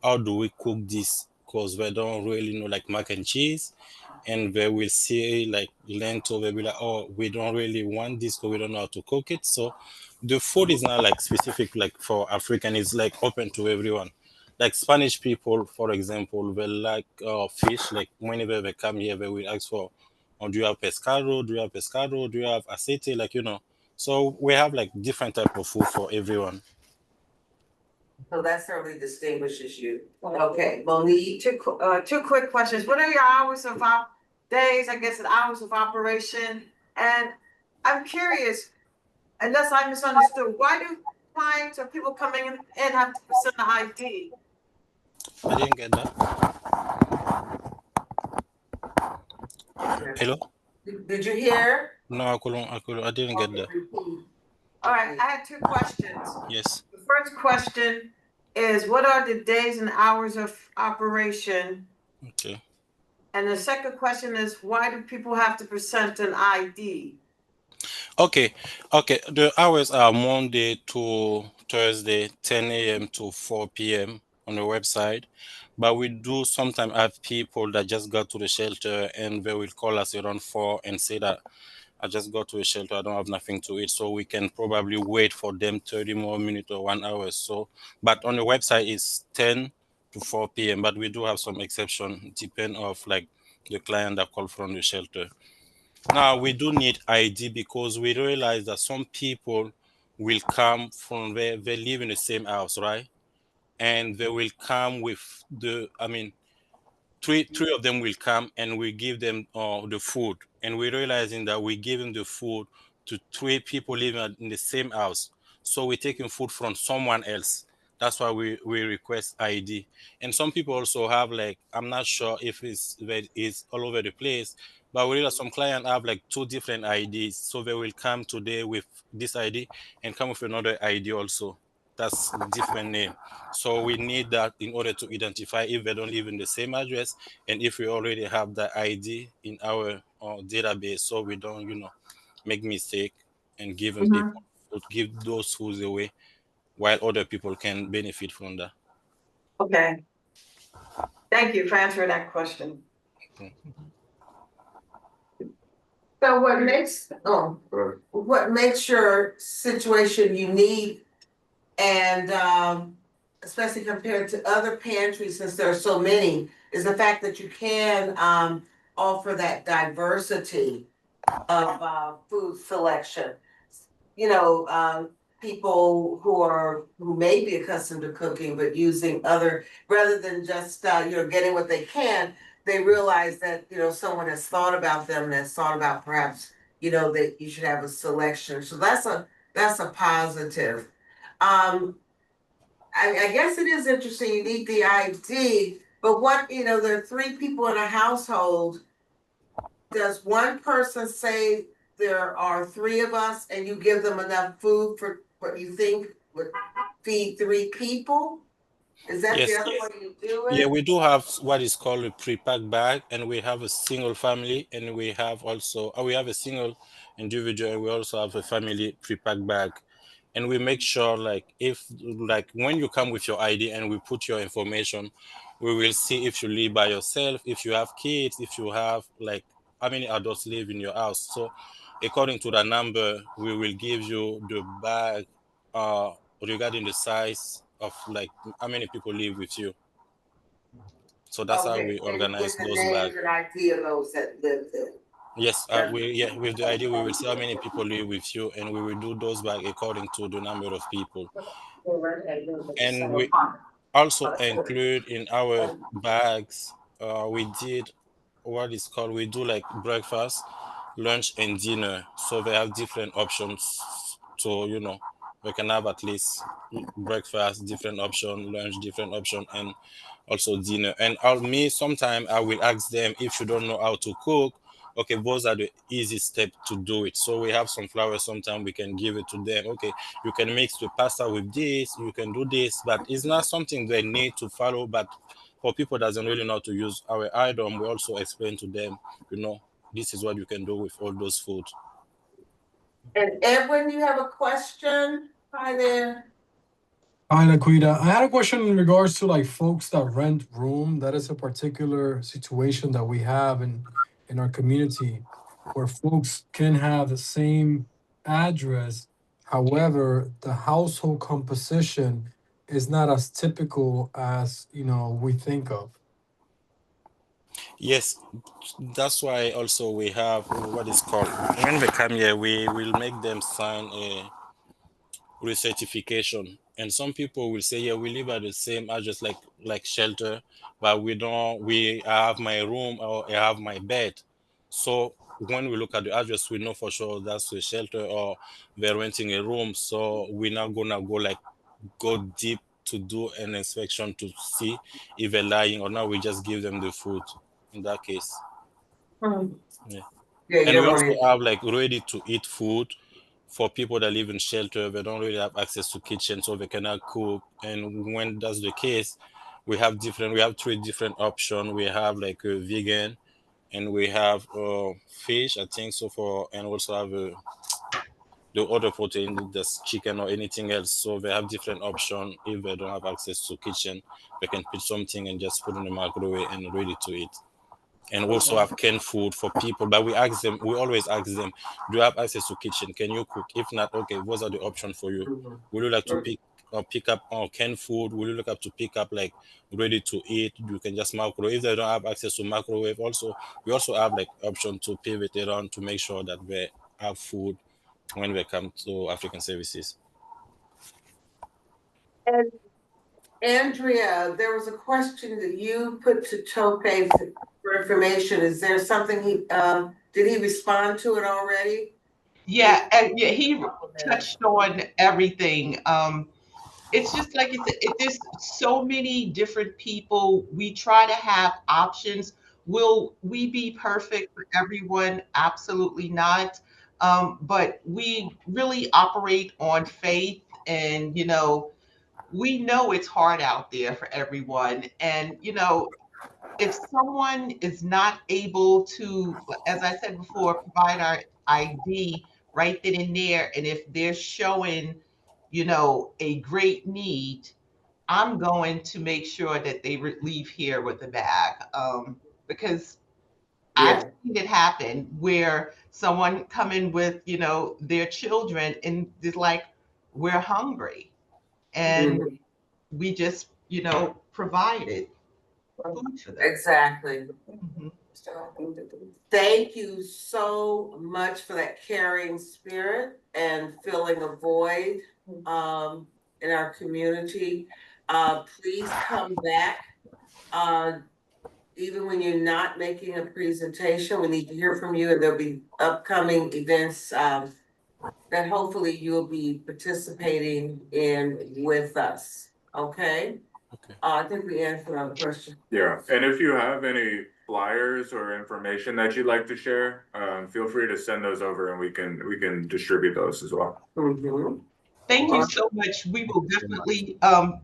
how do we cook this? Because we don't really know like mac and cheese, and they will say like lentil. They'll be like, oh, we don't really want this because we don't know how to cook it. So the food is not like specific like for African. It's like open to everyone. Like Spanish people, for example, they like fish. Like whenever they come here, they will ask for, oh, do you have pescado? Do you have pescado? Do you have aceite? Like, so we have like different type of food for everyone. So that certainly distinguishes you. Okay, Monique, two quick questions. What are your hours of days, I guess, and hours of operation? And I'm curious, unless I misunderstood, why do clients or people coming in have to present the ID? I didn't get that. Hello? Did you hear? No, I didn't get that. All right, I had two questions. Yes. The first question is, what are the days and hours of operation? Okay. And the second question is, why do people have to present an ID? Okay. The hours are Monday to Thursday, 10 a.m. to 4 p.m. on the website. But we do sometimes have people that just got to the shelter and they will call us around 4 and say that I just got to a shelter, I don't have nothing to eat. So we can probably wait for them 30 more minutes or 1 hour. So, but on the website it's 10 to 4 p.m. But we do have some exception, depend of like the client that called from the shelter. Now we do need ID because we realize that some people will come from where they live in the same house, right? And they will come with three of them will come and we give them the food, and we're realizing that we give them the food to three people living in the same house, so we're taking food from someone else. That's why we request ID. And some people also have, like, I'm not sure if it's all over the place, but we realize some clients have like two different IDs, so they will come today with this ID and come with another ID also. That's different name. So we need that in order to identify if they don't live in the same address, and if we already have the ID in our database, so we don't, make mistake and giving people give those foods away while other people can benefit from that. Okay. Thank you for answering that question. So what makes your situation unique and especially compared to other pantries, since there are so many, is the fact that you can offer that diversity of food selection. You know, people who may be accustomed to cooking, but using other, rather than just getting what they can, they realize that, someone has thought about them and has thought about perhaps, that you should have a selection. So that's a positive. I guess it is interesting, you need the ID, but there are three people in a household. Does one person say there are three of us and you give them enough food for what you think would feed three people? Is that the Yes. other way you do it? Yeah, we do have what is called a pre-packed bag, and we have a single family, and we have also we have a single individual, and we also have a family pre-packed bag. And we make sure, like, if, like, when you come with your ID and we put your information, we will see if you live by yourself, if you have kids, if you have, like, how many adults live in your house. So according to the number, we will give you the bag regarding the size of, like, how many people live with you. So that's how Okay, we and organize with the those bags. names and ID of those that live there. Yes, with the idea we will see how many people live with you, and we will do those bags according to the number of people. And we also include in our bags, we did what is called, we do like breakfast, lunch, and dinner. So they have different options. So, we can have at least breakfast, different option, lunch, different option, and also dinner. And me, sometimes I will ask them, if you don't know how to cook, okay, those are the easy step to do it. So we have some flour, sometimes we can give it to them. Okay, you can mix the pasta with this, you can do this, but it's not something they need to follow. But for people that doesn't really know how to use our item, we also explain to them, this is what you can do with all those food. And Edwin, you have a question? Hi there. Hi, Laquita. I had a question in regards to like folks that rent room. That is a particular situation that we have in our community where folks can have the same address. However, the household composition is not as typical as, we think of. Yes, that's why also we have what is called, when they come here, we will make them sign a recertification. And some people will say, yeah, we live at the same address, like shelter, but we have my room or I have my bed. So when we look at the address, we know for sure that's a shelter or they're renting a room. So we're not gonna go deep to do an inspection to see if they're lying or not. We just give them the food in that case. Yeah. Yeah, you And we don't also want to. have like ready to eat food for people that live in shelter. They don't really have access to kitchen, so they cannot cook. And when that's the case, we have three different options. We have like a vegan, and we have fish, I think so, and also have the other protein, that's chicken or anything else. So they have different options. If they don't have access to kitchen, they can put something and just put in the microwave and ready to eat. And also have canned food for people. But we always ask them, do you have access to kitchen? Can you cook? If not, okay, what are the options for you? Would you like to pick up canned food? Would you like to pick up like ready to eat? You can just microwave. If they don't have access to microwave, also we also have like option to pivot around to make sure that they have food when they come to African services. And Andrea, there was a question that you put to Tope for information. Is there something did he respond to it already? Yeah, and yeah, he touched on everything. It's just like you said, there's so many different people. We try to have options. Will we be perfect for everyone? Absolutely not. But we really operate on faith, and we know it's hard out there for everyone. And if someone is not able to, as I said before, provide our ID right then and there, and if they're showing, a great need, I'm going to make sure that they leave here with a bag, because I've Yeah. seen it happen where someone come in with, their children, and it's like, we're hungry, and Mhm. we just, provided food for them. Exactly. Mhm. Thank you so much for that caring spirit and filling a void in our community. Please come back. Uh, Even when you're not making a presentation, we need to hear from you, and there'll be upcoming events that hopefully you'll be participating in with us. Okay? Okay. I think we answered all the questions. Yeah, and if you have any flyers or information that you'd like to share, feel free to send those over and we can distribute those as well. Mhm. Thank you so much. We will definitely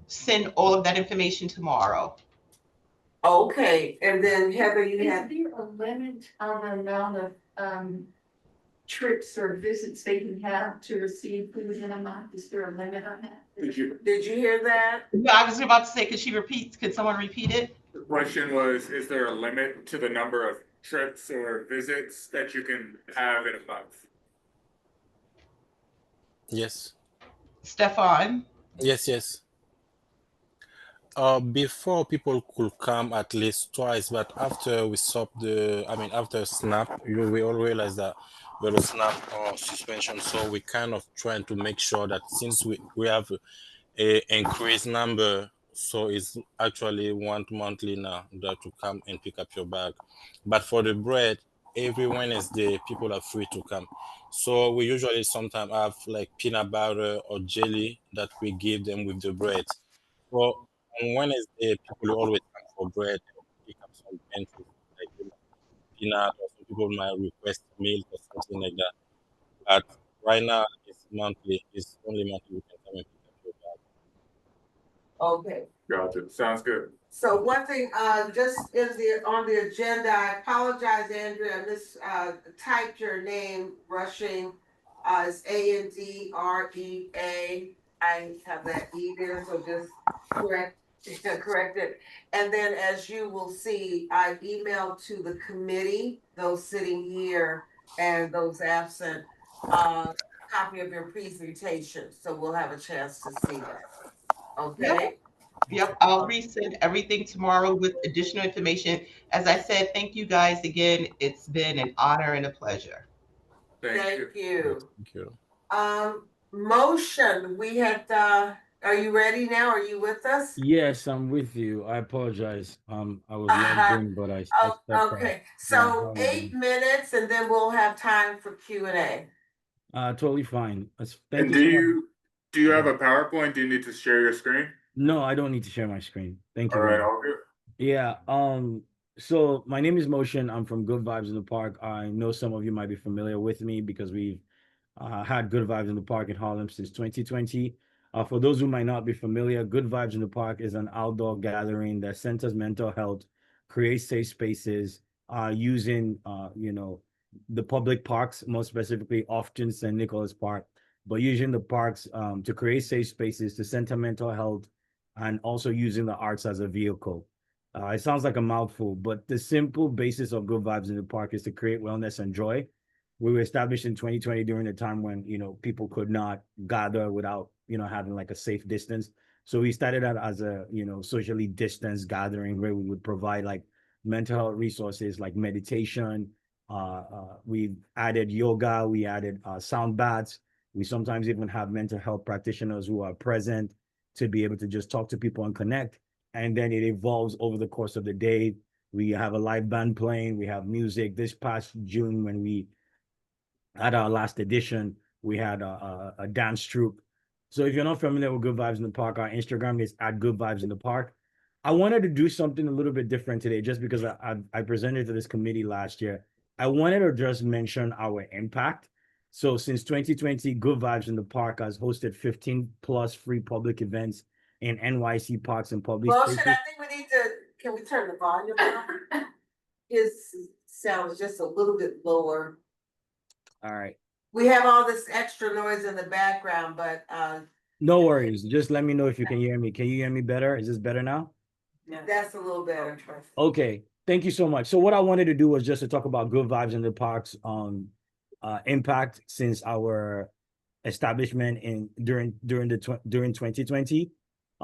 send all of that information tomorrow. Okay, and then Heather, you Is have, there a limit on the amount of, trips or visits they can have to receive food in a month? Is there a limit on that? Did you, did you hear that? No, I was about to say, could someone repeat it? the question was, is there a limit to the number of trips or visits that you can have in a month? Yes. Stefan? Yes. Before people could come at least twice, but after we stopped after snap, we all realized that there was snap suspension. So we kind of trying to make sure that since we have a increased number, so it's actually one monthly now that to come and pick up your bag. But for the bread, every Wednesday people are free to come. So we usually sometimes have like peanut butter or jelly that we give them with the bread. So on Wednesday, people will always come for bread and pick up some pantry, like peanut, or some people might request milk or something like that. But right now, it's monthly. It's only monthly you can come and pick up your bag. Okay. Gotcha, sounds good. So one thing, just on the agenda, I apologize, Andrea, typed your name, Rushing. It's Andrea. I have that E there, so just correct it. And then as you will see, I emailed to the committee, those sitting here and those absent, copy of your presentation, so we'll have a chance to see that. Okay? Yep, I'll resend everything tomorrow with additional information. As I said, thank you guys again. It's been an honor and a pleasure. Thank you. Thank you. Motion, we had, are you ready now? Are you with us? Yes, I'm with you. I apologize. I was logged in, but I Oh, stepped out. okay, Yeah, so how are you 8 doing? minutes and then we'll have time for Q&A. Totally fine. Thank And you so much. do you have a PowerPoint? Do you need to share your screen? No, I don't need to share my screen. Thank you All very right, much. all good. Yeah. So my name is Motion. I'm from Good Vibes in the Park. I know some of you might be familiar with me because we've had Good Vibes in the Park in Harlem since 2020. For those who might not be familiar, Good Vibes in the Park is an outdoor gathering that centers mental health, creates safe spaces, using the public parks, more specifically often St. Nicholas Park, but using the parks to create safe spaces to center mental health, and also using the arts as a vehicle. It sounds like a mouthful, but the simple basis of Good Vibes in the Park is to create wellness and joy. We were established in 2020 during a time when people could not gather without having like a safe distance. So we started out as a socially distanced gathering where we would provide like mental health resources like meditation. We added yoga, we added sound baths. We sometimes even have mental health practitioners who are present to be able to just talk to people and connect. And then it evolves over the course of the day. We have a live band playing, we have music. This past June, when we at our last edition, we had a dance troupe. So if you're not familiar with Good Vibes in the Park, our Instagram is at Good Vibes in the Park. I wanted to do something a little bit different today, just because I presented to this committee last year. I wanted to just mention our impact. So since 2020, Good Vibes in the Park has hosted 15 plus free public events in NYC parks and public Motion, spaces. I think we need to, can we turn the volume down? His sound is just a little bit lower. All right. We have all this extra noise in the background, but No worries. Just let me know if you can hear me. Can you hear me better? Is this better now? that's a little better. Okay, thank you so much. So what I wanted to do was just to talk about Good Vibes in the Park's impact since our establishment during 2020.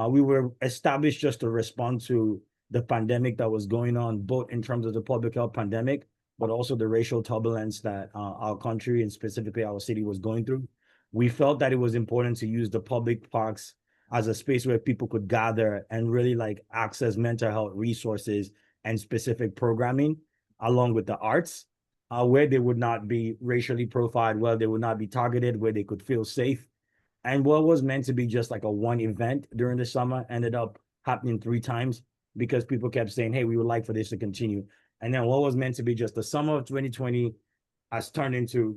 We were established just to respond to the pandemic that was going on, both in terms of the public health pandemic, but also the racial turbulence that our country and specifically our city was going through. We felt that it was important to use the public parks as a space where people could gather and really like access mental health resources and specific programming along with the arts, where they would not be racially profiled, where they would not be targeted, where they could feel safe. And what was meant to be just like a one event during the summer ended up happening 3 times because people kept saying, hey, we would like for this to continue. And then what was meant to be just the summer of 2020 has turned into,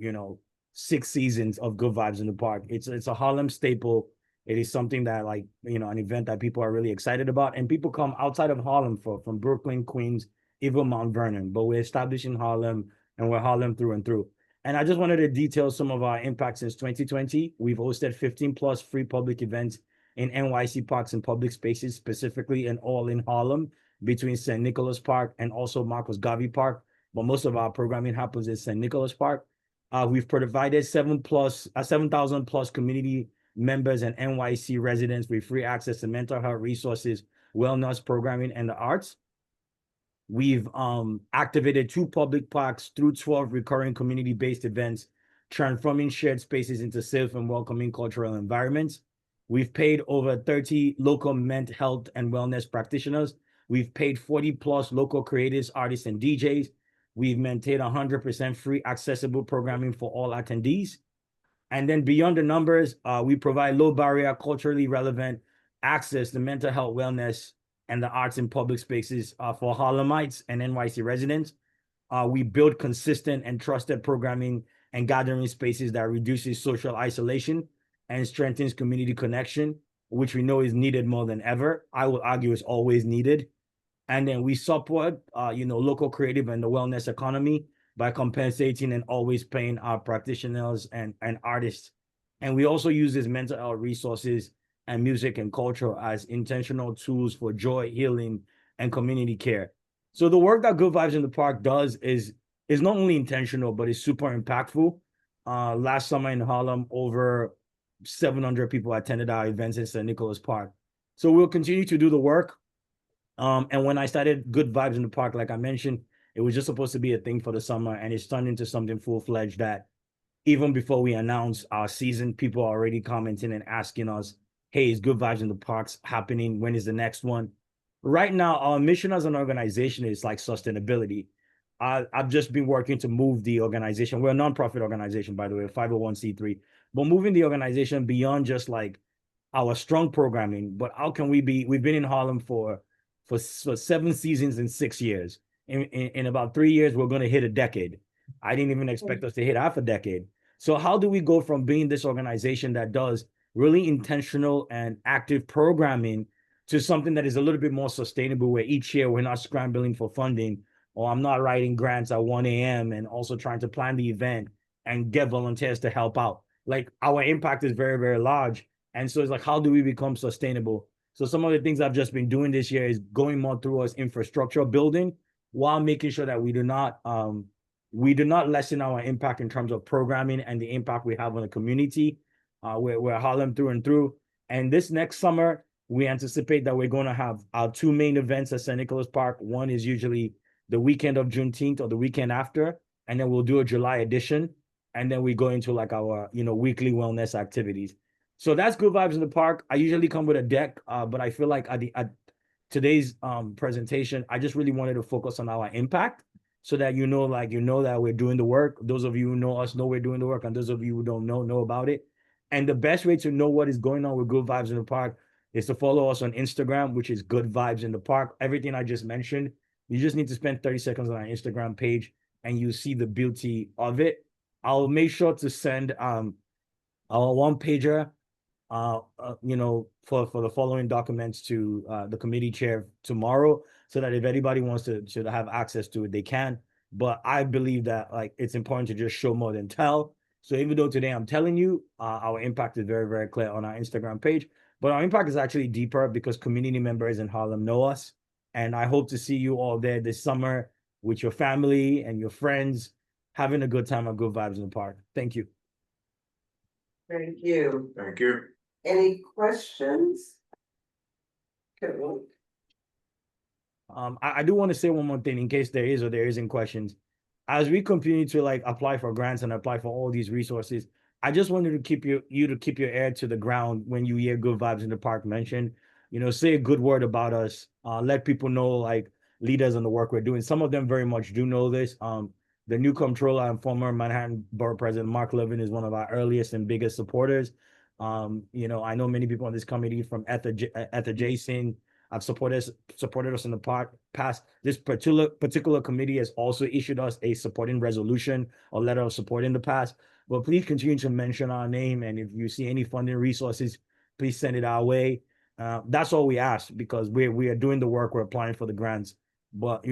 6 seasons of Good Vibes in the Park. It's a Harlem staple. It is something that an event that people are really excited about. And people come outside of Harlem from Brooklyn, Queens, even Mount Vernon. But we're established in Harlem and we're Harlem through and through. And I just wanted to detail some of our impacts since 2020. We've hosted 15 plus free public events in NYC parks and public spaces, specifically and all in Harlem between St. Nicholas Park and also Marcus Garvey Park. But most of our programming happens in St. Nicholas Park. We've provided 7,000 plus community members and NYC residents with free access to mental health resources, wellness programming, and the arts. We've activated 2 public parks through 12 recurring community-based events, transforming shared spaces into safe and welcoming cultural environments. We've paid over 30 local mental health and wellness practitioners. We've paid 40 plus local creators, artists, and DJs. We've maintained 100% free accessible programming for all attendees. And then beyond the numbers, we provide low barrier, culturally relevant access to mental health, wellness, and the arts in public spaces for Harlemites and NYC residents. We build consistent and trusted programming and gathering spaces that reduces social isolation and strengthens community connection, which we know is needed more than ever. I would argue it's always needed. And then we support, local creative and the wellness economy by compensating and always paying our practitioners and artists. And we also use these mental health resources and music and culture as intentional tools for joy, healing, and community care. So the work that Good Vibes in the Park does is not only intentional, but it's super impactful. Last summer in Harlem, over 700 people attended our events in St. Nicholas Park. So we'll continue to do the work. And when I started Good Vibes in the Park, like I mentioned, it was just supposed to be a thing for the summer, and it's turned into something full-fledged that even before we announced our season, people are already commenting and asking us, hey, is Good Vibes in the Parks happening? When is the next one? Right now, our mission as an organization is like sustainability. I've just been working to move the organization. We're a nonprofit organization, by the way, 501c3, but moving the organization beyond just like our strong programming, but how can we've been in Harlem for 7 seasons in 6 years. In about 3 years, we're going to hit a decade. I didn't even expect us to hit half a decade. So how do we go from being this organization that does really intentional and active programming to something that is a little bit more sustainable, where each year we're not scrambling for funding, or I'm not writing grants at 1 a.m. and also trying to plan the event and get volunteers to help out. Like, our impact is very, very large. And so it's like, how do we become sustainable? So some of the things I've just been doing this year is going more through us infrastructure building, while making sure that we do not lessen our impact in terms of programming and the impact we have on the community. We're Harlem through and through. And this next summer, we anticipate that we're going to have our 2 main events at St. Nicholas Park. One is usually the weekend of Juneteenth or the weekend after, and then we'll do a July edition. And then we go into like our, weekly wellness activities. So that's Good Vibes in the Park. I usually come with a deck, but I feel like at today's presentation, I just really wanted to focus on our impact so that you know that we're doing the work. Those of you who know us know we're doing the work, and those of you who don't know about it. And the best way to know what is going on with Good Vibes in the Park is to follow us on Instagram, which is Good Vibes in the Park. Everything I just mentioned, you just need to spend 30 seconds on our Instagram page and you see the beauty of it. I'll make sure to send our one pager for the following documents to the committee chair tomorrow, so that if anybody wants to have access to it, they can. But I believe that like it's important to just show more than tell. So even though today I'm telling you, our impact is very, very clear on our Instagram page, but our impact is actually deeper because community members in Harlem know us. And I hope to see you all there this summer with your family and your friends, having a good time and good vibes in the park. Thank you. Thank you. Thank you. Any questions? Good. I do want to say one more thing in case there is or there isn't questions. As we continue to like apply for grants and apply for all these resources, I just wanted to keep you to keep your ear to the ground when you hear Good Vibes in the Park mentioned. Say a good word about us. Let people know like leaders on the work we're doing. Some of them very much do know this. The new comptroller and former Manhattan Borough President Mark Levin is one of our earliest and biggest supporters. I know many people on this committee from Ether Jason. I've supported us in the past. This particular committee has also issued us a supporting resolution or letter of support in the past. But please continue to mention our name, and if you see any funding resources, please send it our way. That's all we ask because we are doing the work. We're applying for the grants. But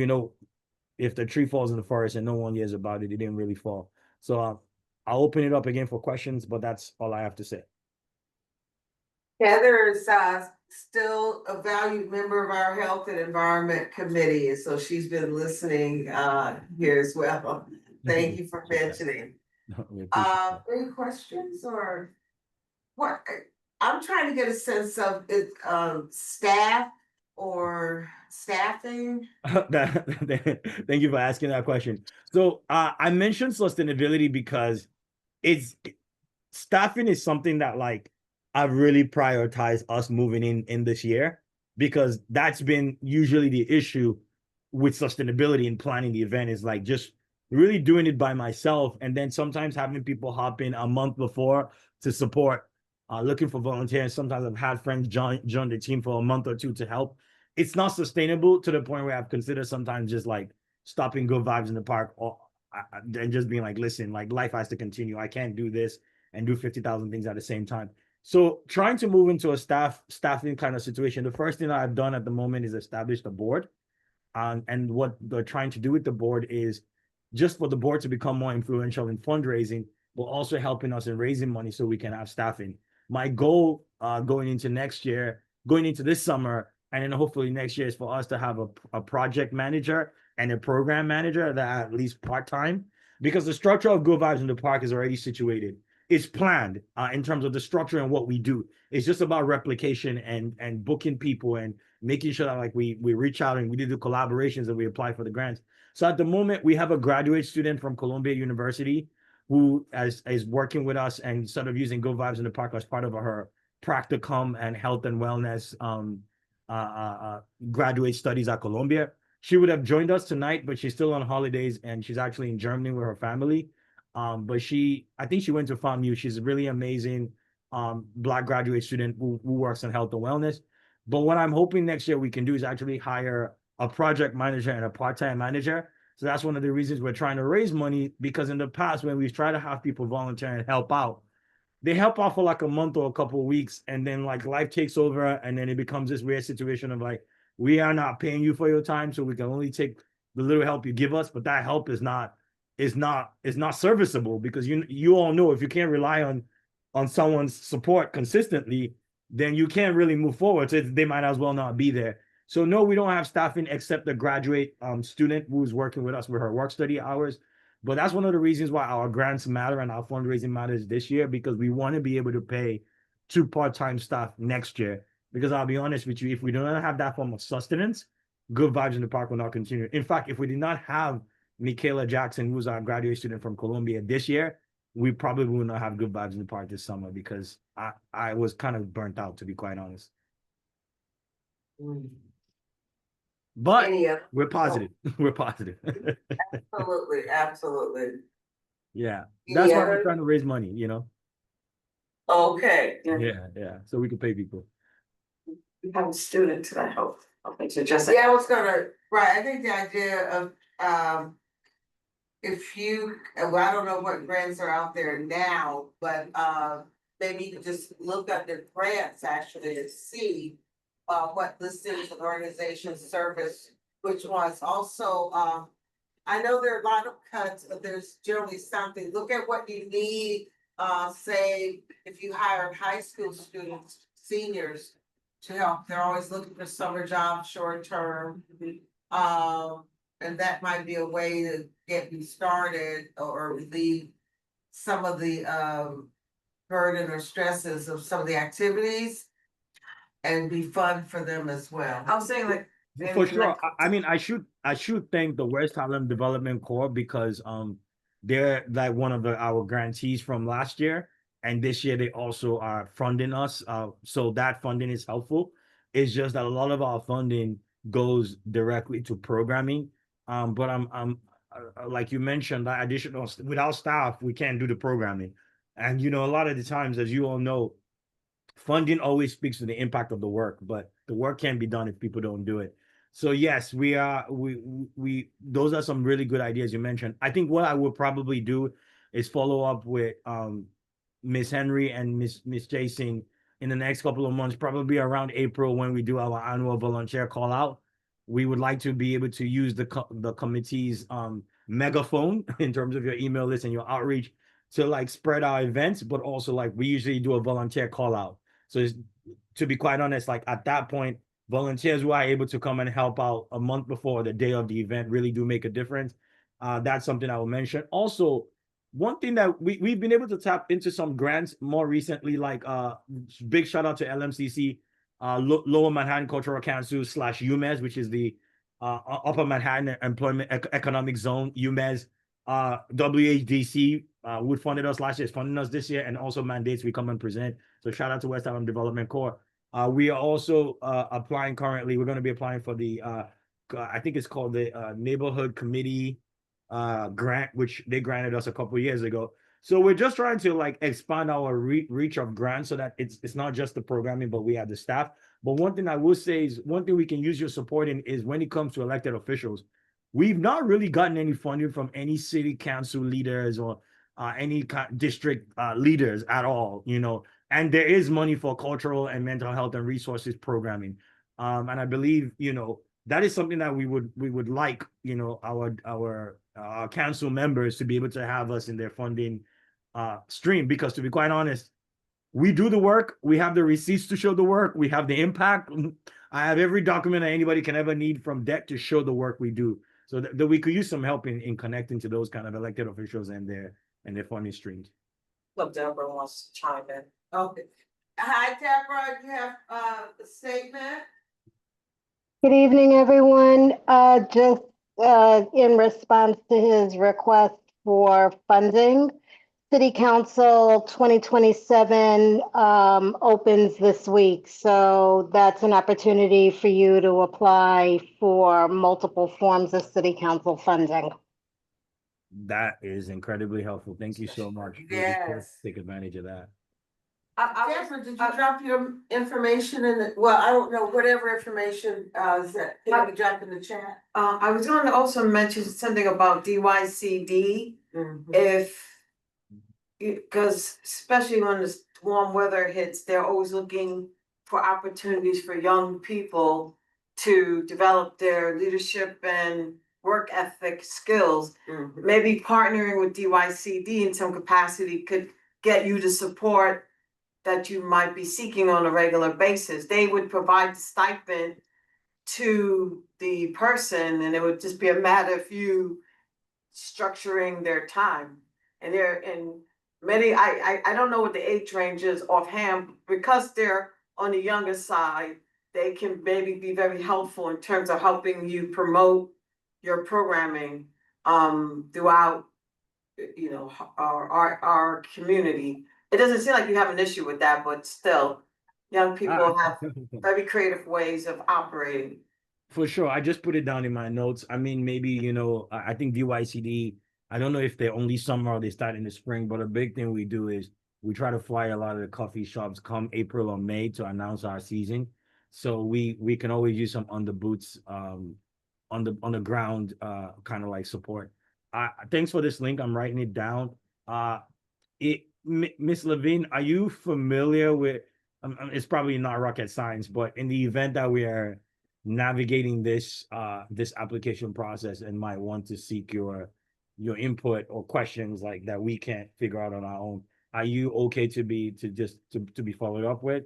if the tree falls in the forest and no one hears about it, it didn't really fall. So I'll open it up again for questions, but that's all I have to say. Heather is still a valued member of our Health and Environment Committee, and so she's been listening here as well. Thank you for mentioning. Any questions or what? I'm trying to get a sense of it, staff or staffing. Thank you for asking that question. So I mentioned sustainability because staffing is something that like I've really prioritized us moving in this year, because that's been usually the issue with sustainability and planning the event is like just really doing it by myself, and then sometimes having people hop in a month before to support, looking for volunteers. Sometimes I've had friends join the team for a month or two to help. It's not sustainable to the point where I've considered sometimes just like stopping Good Vibes in the Park and just being like, listen, like life has to continue. I can't do this and do 50,000 things at the same time. So trying to move into a staffing kind of situation, the first thing that I've done at the moment is establish the board. And what they're trying to do with the board is just for the board to become more influential in fundraising, but also helping us in raising money so we can have staffing. My goal going into this summer, and then hopefully next year, is for us to have a project manager and a program manager that are at least part-time, because the structure of Good Vibes in the Park is already situated. It's planned in terms of the structure and what we do. It's just about replication and booking people and making sure that like we reach out and we do the collaborations and we apply for the grants. So at the moment, we have a graduate student from Columbia University who is working with us and sort of using Good Vibes in the Park as part of her practicum and health and wellness graduate studies at Columbia. She would have joined us tonight, but she's still on holidays and she's actually in Germany with her family. But I think she went to FAMU. She's a really amazing Black graduate student who works in health and wellness. But what I'm hoping next year we can do is actually hire a project manager and a part-time manager. So that's one of the reasons we're trying to raise money, because in the past, when we've tried to have people volunteer and help out, they help out for like a month or a couple of weeks, and then like life takes over, and then it becomes this weird situation of like, we are not paying you for your time, so we can only take the little help you give us, but that help is not serviceable, because you all know if you can't rely on someone's support consistently, then you can't really move forward. So they might as well not be there. So no, we don't have staffing except the graduate student who's working with us with her work study hours. But that's one of the reasons why our grants matter and our fundraising matters this year, because we want to be able to pay 2 part-time staff next year. Because I'll be honest with you, if we do not have that form of sustenance, Good Vibes in the Park will not continue. In fact, if we did not have Michaela Jackson, who's our graduate student from Columbia this year, we probably will not have Good Vibes in the Park this summer because I was kind of burnt out, to be quite honest. But Any other? we're positive. We're positive. Absolutely, absolutely. Yeah, Any that's why we're other? trying to raise money, you know? Okay. Yeah, so we can pay people. We have a student that help. Okay, so just. Yeah, I was gonna, right, I think the idea of, if you, well, I don't know what grants are out there now, but, maybe you could just look up the grants actually and see, what the cities and organizations service, which ones also, I know there are a lot of cuts, but there's generally something, look at what you need, say, if you hire high school students, seniors to help, they're always looking for summer jobs, short term. And that might be a way to get you started or relieve some of the, burden or stresses of some of the activities and be fun for them as well. I was saying like. For sure. I mean, I should thank the West Highland Development Corps because they're like one of our grantees from last year, and this year they also are funding us. So that funding is helpful. It's just that a lot of our funding goes directly to programming. But I'm like you mentioned, that additional without staff, we can't do the programming. And you know, a lot of the times, as you all know, funding always speaks to the impact of the work, but the work can't be done if people don't do it. So yes, we those are some really good ideas you mentioned. I think what I would probably do is follow up with Miss Henry and Miss Jason in the next couple of months, probably around April when we do our annual volunteer call out. We would like to be able to use the committee's megaphone in terms of your email list and your outreach to like spread our events, but also like we usually do a volunteer call out. So it's, to be quite honest, like at that point, volunteers who are able to come and help out a month before the day of the event really do make a difference. That's something I will mention. Also, one thing that we've been able to tap into some grants more recently, like big shout out to LMCC, Lower Manhattan Cultural Council / UMES, which is the Upper Manhattan Employment Economic Zone, UMES. WHDC would funded us last year, is funding us this year, and also mandates we come and present. So shout out to West Island Development Corps. We are also applying currently. We're going to be applying for the I think it's called the Neighborhood Committee grant, which they granted us a couple years ago. So we're just trying to like expand our reach of grants so that it's not just the programming, but we have the staff. But one thing I will say is one thing we can use your support in is when it comes to elected officials. We've not really gotten any funding from any city council leaders or any district leaders at all, you know. And there is money for cultural and mental health and resources programming, and I believe, you know, that is something that we would like, you know, our council members to be able to have us in their funding stream, because to be quite honest, we do the work, we have the receipts to show the work, we have the impact. I have every document that anybody can ever need from debt to show the work we do. So that we could use some help in connecting to those kind of elected officials and their funding streams. Look, Deborah wants to chime in. Okay. Hi, Deborah, you have a statement? Good evening, everyone. Just in response to his request for funding, City Council 2027 opens this week. So that's an opportunity for you to apply for multiple forms of City Council funding. That is incredibly helpful. Thank you so much. Yes. Take advantage of that. Deborah, did you drop your information in the, well, I don't know, whatever information is that, can you drop in the chat? I was going to also mention something about DYCD. If, because especially when the warm weather hits, they're always looking for opportunities for young people to develop their leadership and work ethic skills. Maybe partnering with DYCD in some capacity could get you the support that you might be seeking on a regular basis. They would provide the stipend to the person, and it would just be a matter of you structuring their time. And they're in many, I don't know what the age range is offhand, because they're on the younger side, they can maybe be very helpful in terms of helping you promote your programming throughout you know, our community. It doesn't seem like you have an issue with that, but still, young people have very creative ways of operating. For sure. I just put it down in my notes. I mean, maybe, you know, I think DYCD, I don't know if they're only summer or they start in the spring, but a big thing we do is we try to fly a lot of the coffee shops come April or May to announce our season. So we can always use some on the boots, on the ground, kind of like support. Thanks for this link. I'm writing it down. Miss Levine, are you familiar with? It's probably not rocket science, but in the event that we are navigating this application process and might want to seek your input or questions like that we can't figure out on our own, are you okay to be followed up with?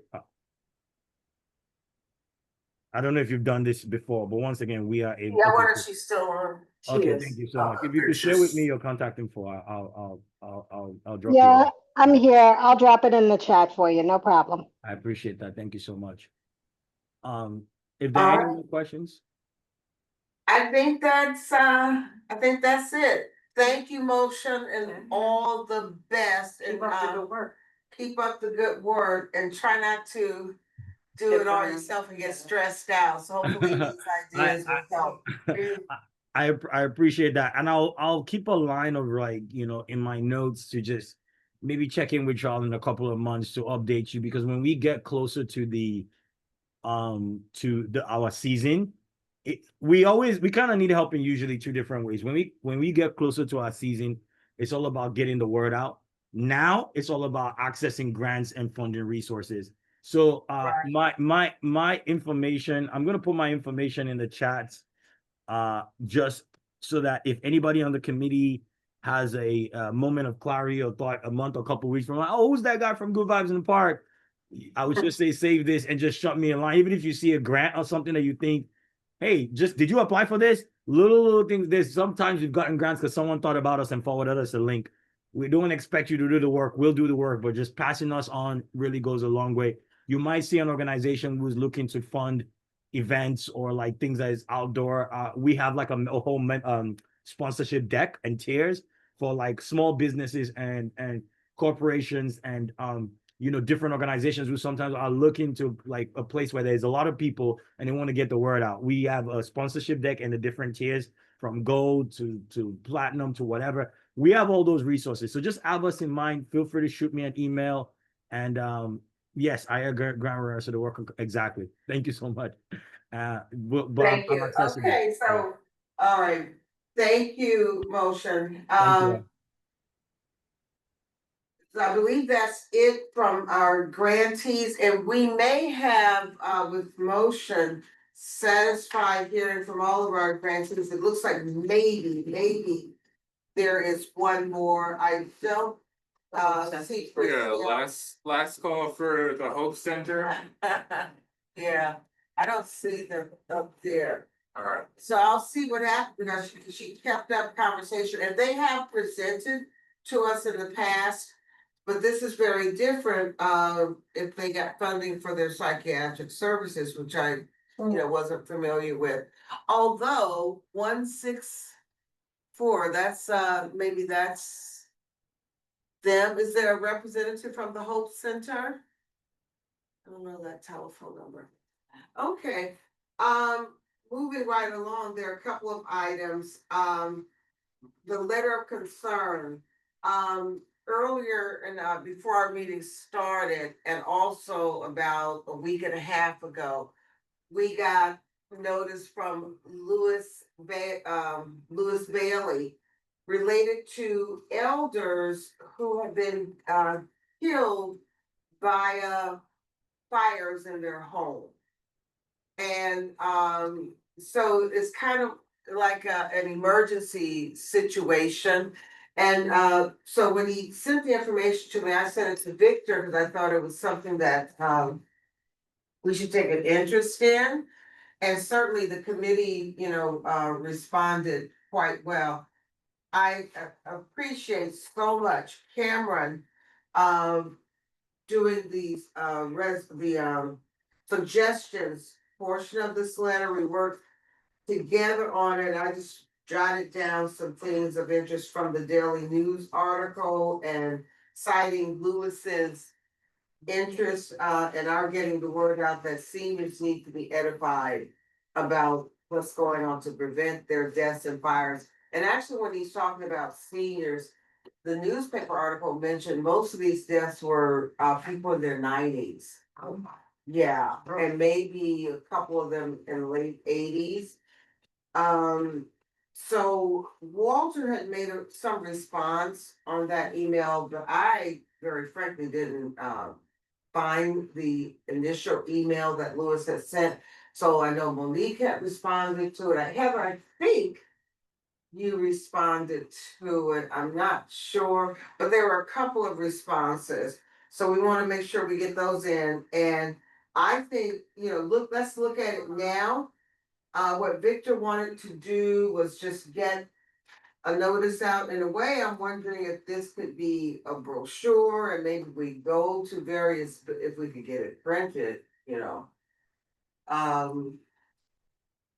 I don't know if you've done this before, but once again, we are able. Yeah, why don't you still on? Okay, thank you so much. If you could share with me your contact info, I'll drop you. Yeah, I'm here. I'll drop it in the chat for you. No problem. I appreciate that. Thank you so much. If there are any more questions, I think that's it. Thank you, Motion, and all the best, and Keep up the good work. keep up the good work, and try not to do Get it all burned. yourself and get stressed out. So hopefully these ideas will help. I appreciate that, and I'll keep a line of, like, you know, in my notes to just maybe check in with y'all in a couple of months to update you, because when we get closer to our season, we kind of need help in usually two different ways. When we get closer to our season, it's all about getting the word out. Now it's all about accessing grants and funding resources. So my information, I'm gonna put my information in the chats, just so that if anybody on the committee has a moment of clarity or thought a month or a couple weeks from now, oh, who's that guy from Good Vibes in the Park? I would just say save this and just shut me in line. Even if you see a grant or something that you think, hey, just did you apply for this? Little things. There's sometimes we've gotten grants because someone thought about us and forwarded us a link. We don't expect you to do the work. We'll do the work, but just passing us on really goes a long way. You might see an organization who's looking to fund events or like things that is outdoor. We have like a whole sponsorship deck and tiers for like small businesses and corporations and you know, different organizations who sometimes are looking to like a place where there's a lot of people and they want to get the word out. We have a sponsorship deck and the different tiers from gold to platinum to whatever. We have all those resources. So just have us in mind. Feel free to shoot me an email. And yes, I agree. Grant so the work exactly. Thank you so much. But Thank I'm you. accessible. Okay, so all right. Thank you, Motion. Thank you. So I believe that's it from our grantees, and we may have, with Motion, satisfied hearing from all of our grantees. It looks like maybe there is one more. I don't, see. Last call for the Hope Center. Yeah, I don't see them up there. All right. So I'll see what happens, because she kept up conversation, and they have presented to us in the past. But this is very different, if they got funding for their psychiatric services, which I, wasn't familiar with. Although 164, that's, maybe that's them. Is there a representative from the Hope Center? I don't know that telephone number. Okay, moving right along, there are a couple of items. The letter of concern, earlier and before our meeting started, and also about a week and a half ago, we got notice from Lewis Bailey related to elders who have been killed by fires in their home. And so it's kind of like an emergency situation. And so when he sent the information to me, I sent it to Victor because I thought it was something that we should take an interest in. And certainly the committee, responded quite well. I appreciate so much Cameron doing these suggestions portion of this letter. We worked together on it. I just jotted down some things of interest from the Daily News article and citing Lewis's interest, and are getting the word out that seniors need to be edified about what's going on to prevent their deaths and fires. And actually, when he's talking about seniors, the newspaper article mentioned most of these deaths were people in their 90s. Oh. Yeah, and maybe a couple of them in late 80s. So Walter had made some response on that email, but I very frankly didn't find the initial email that Lewis had sent. So I know Monique had responded to it. Heather, I think you responded to it. I'm not sure, but there were a couple of responses. So we want to make sure we get those in. And I think, let's look at it now. What Victor wanted to do was just get a notice out. In a way, I'm wondering if this could be a brochure and maybe we go to various, if we could get it printed, Um,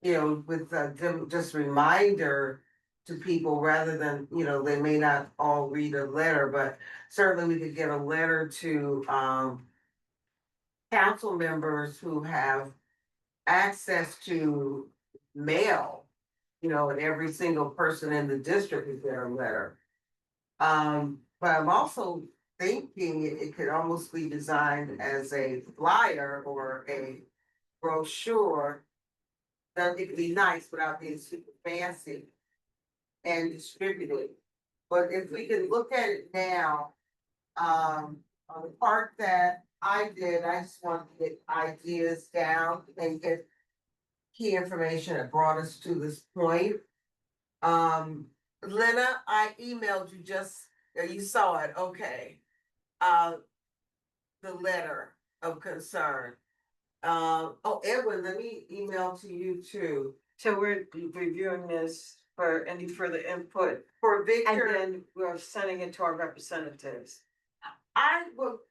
with just reminder to people rather than, they may not all read a letter, but certainly we could get a letter to, council members who have access to mail, and every single person in the district is get a letter. But I'm also thinking it could almost be designed as a flyer or a brochure. That it could be nice without being super fancy and distributed. But if we can look at it now, on the part that I did, I just wanted to get ideas down and get key information that brought us to this point. Lena, I emailed you you saw it, okay. The letter of concern. Edwin, let me email to you too. So we're reviewing this for any further input, For and Victor, then we're sending it to our representatives.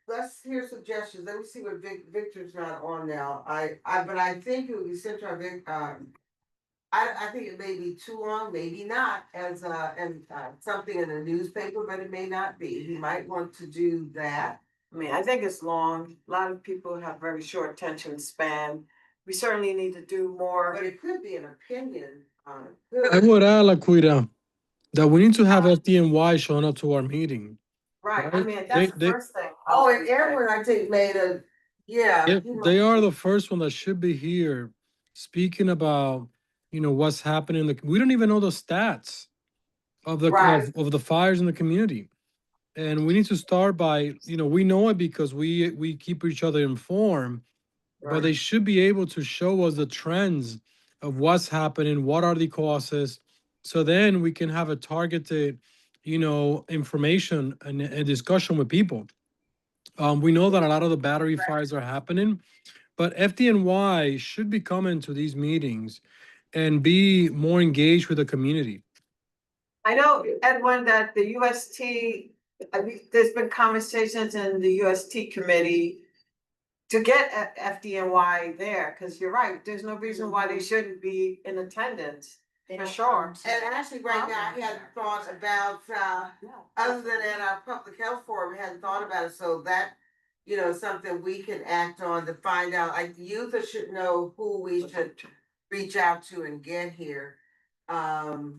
let's hear suggestions. Let me see what Victor's not on now. But I think it would be sent to our I think it may be too long, maybe not, as something in the newspaper, but it may not be. He might want to do that. I mean, I think it's long. A lot of people have very short attention span. We certainly need to do more. But it could be an opinion on I it. would add, Laquita, that we need to have FDNY showing up to our meeting. Right, I Right. mean, that's the They- first thing. Oh, and Edwin, I think made a, yeah. They are the first one that should be here speaking about, what's happening. We don't even know the stats of the Right. of the fires in the community. And we need to start by, we know it because we keep each other informed, but they should be able to show us the trends of what's happening, what are the causes, so then we can have a targeted, information and a discussion with people. We know that a lot of the battery fires are happening, but FDNY should be coming to these meetings and be more engaged with the community. I know, Edwin, that the UST, there's been conversations in the UST committee to get FDNY there, because you're right, there's no reason why they shouldn't be in attendance, They for don't sure. come to And actually, right now, I hadn't thought about, other than at our public health forum, we hadn't thought about it, so that, something we can act on to find out, like, youth should know who we should reach out to and get here. But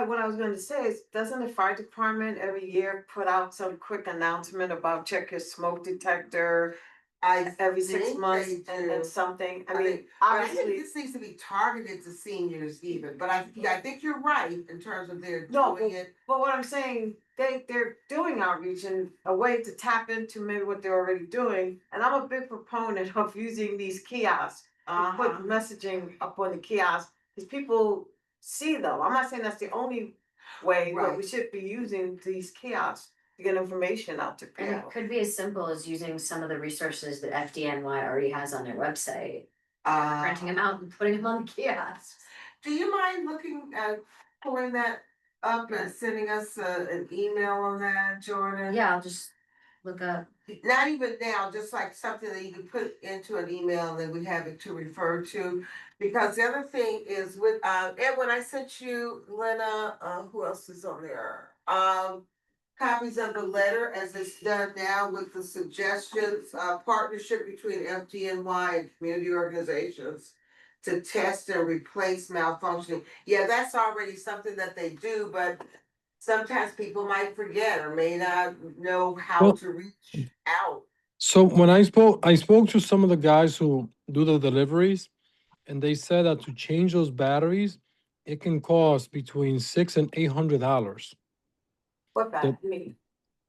what I was gonna say is, doesn't the fire department every year put out some quick announcement about check your smoke detector every 6 think months they and do. something? I I mean, think, but I think obviously, this needs to be targeted to seniors even, but I think you're right in terms of their No, doing it. but what I'm saying, they're doing outreach and a way to tap into maybe what they're already doing. And I'm a big proponent of using these kiosks, to put messaging up on the kiosks, because people see them. I'm not saying that's the only way, but we Right. should be using these kiosks to get information out to And it people. could be as simple as using some of the resources that FDNY already has on their website, printing them out and putting them on the kiosks. Do you mind looking at pulling that up and sending us an email on that, Jordan? Yeah, I'll just look up. Not even now, just like something that you can put into an email and then we have it to refer to. Because the other thing is with, Ed, when I sent you, Lena, who else is on there? Copies of the letter as it's done now with the suggestions, partnership between FDNY and community organizations to test and replace malfunctioning. Yeah, that's already something that they do, but sometimes people might forget or may not know how Well- to reach out. So when I spoke to some of the guys who do the deliveries, and they said that to change those batteries, it can cost between $600 and $800. What The, battery?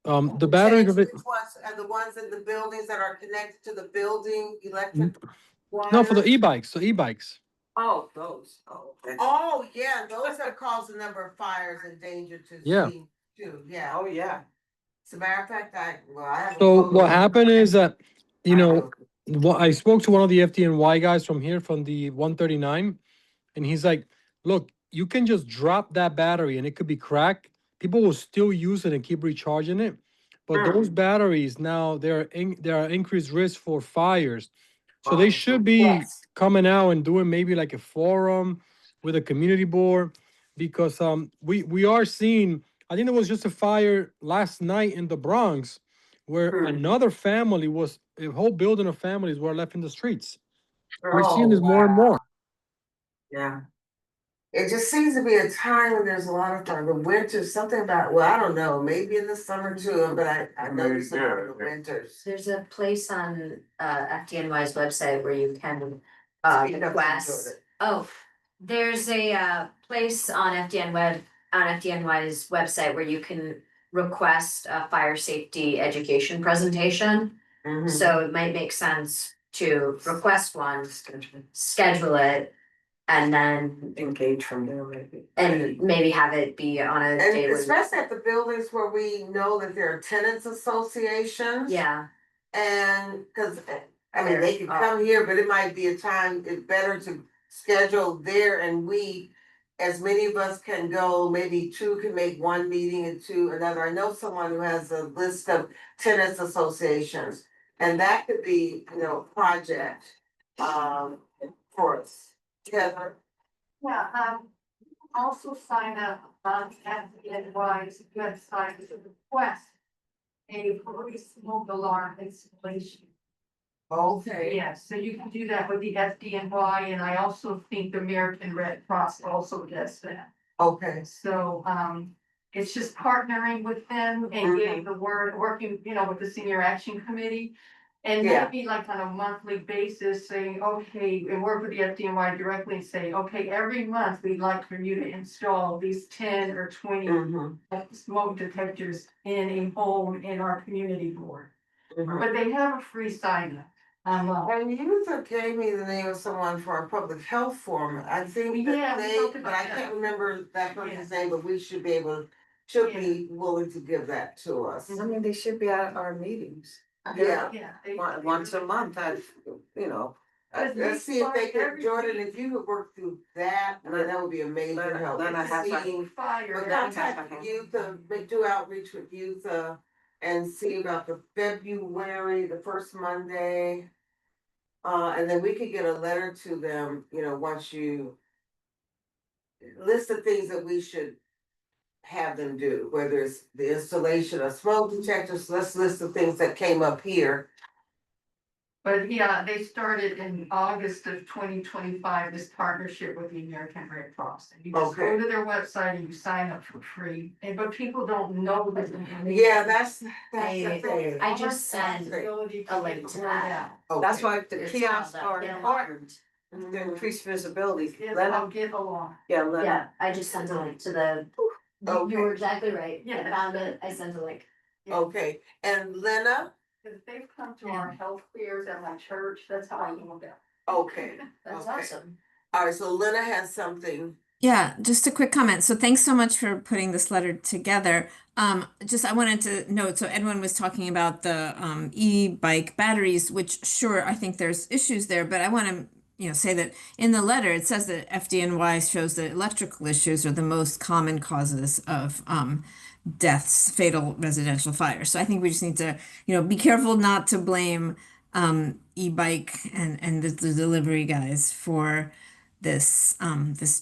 the battery Change of it, which ones are the ones in the buildings that are connected to the building, electric no, for the wires? e-bikes, the e-bikes. Oh, those, oh, okay. Oh, yeah, those have caused a number of fires and danger to Yeah. see too, yeah. Oh, yeah. As a matter of fact, I have a So photo. what happened is that, you I know, I spoke to one of the FDNY guys from here, from the 139, and he's like, look, you can just drop that battery and it could be cracked. People will still use it and keep recharging it. But those batteries now, there are increased risk for fires. So they should be Yes. coming out and doing maybe like a forum with a community board, because we are seeing, I think there was just a fire last night in the Bronx where another family was, a whole building of families were left in the streets. We're seeing this more and more. Yeah. It just seems to be a time when there's a lot of fun. The winter, something about, well, I don't know, maybe in the summer too, but I noticed it in the winters. There's a place on FDNY's website where you can Speak up, request. Jordan. Oh, there's a place on FDNY's website where you can request a fire safety education presentation. Mhm. So it might make sense to request one, schedule it, and then Engage from there, maybe. and maybe have it be on a And day when, especially at the buildings where we know that there are tenants associations. yeah. And, cause, I mean, they can come here, but it might be a time, it's better to schedule there and as many of us can go, maybe two can make one meeting and two another. I know someone who has a list of tenants associations. And that could be, a project, for us. Heather? Yeah, also sign up on FDNY's website to request a police smoke alarm installation. Okay. Yes, so you can do that with the FDNY, and I also think the American Red Cross also does that. Okay. So, it's just partnering with them and getting the word, working, with the Senior Action Committee. And Yeah. maybe like on a monthly basis, saying, okay, and work with the FDNY directly and say, okay, every month we'd like for you to install these 10 or 20 smoke detectors in a home in our community board. But they have a free sign up. And you gave me the name of someone for our public health forum. I think Yeah, that we they, talked but about I that. can't remember that person's name, but we should be willing to give that to us. I mean, they should be at our meetings. Yeah. Once a month, Let's see if they could, Jordan, if you could work through that, I mean, that would be a major help. Then I have Seeing- But contact youth, do outreach with youth, and see about the February, the first Monday. And then we could get a letter to them, once you list the things that we should have them do, whether it's the installation of smoke detectors, let's list the things that came up here. But yeah, they started in August of 2025, this partnership with the American Red Cross. And you just go to their website and you sign up for free. But people don't know that. Yeah, that's the I thing. just sent a link to that. That's why the It's kiosks called are that. important, to increase visibility. I'll get along. Yeah, let Yeah, I just sent a link to the, you were exactly right. I Yeah. found it, I sent a link. Okay, and Lena, Because they've come to our health fairs at my church, that's how I know about. okay, That's Okay. awesome. all right, so Lena has something. Yeah, just a quick comment. So thanks so much for putting this letter together. I wanted to note, so Edwin was talking about the e-bike batteries, which sure, I think there's issues there, but I want to say that in the letter, it says that FDNY shows that electrical issues are the most common causes of deaths, fatal residential fires. So I think we just need to, be careful not to blame e-bike and the delivery guys for this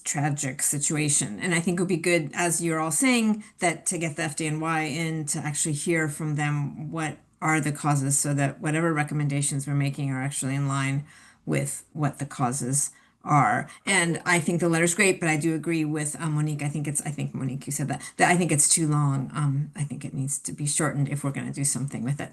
tragic situation. And I think it would be good, as you're all saying, that to get the FDNY in to actually hear from them what are the causes, so that whatever recommendations we're making are actually in line with what the causes are. And I think the letter's great, but I do agree with Monique. I think Monique, you said that I think it's too long. I think it needs to be shortened if we're going to do something with it.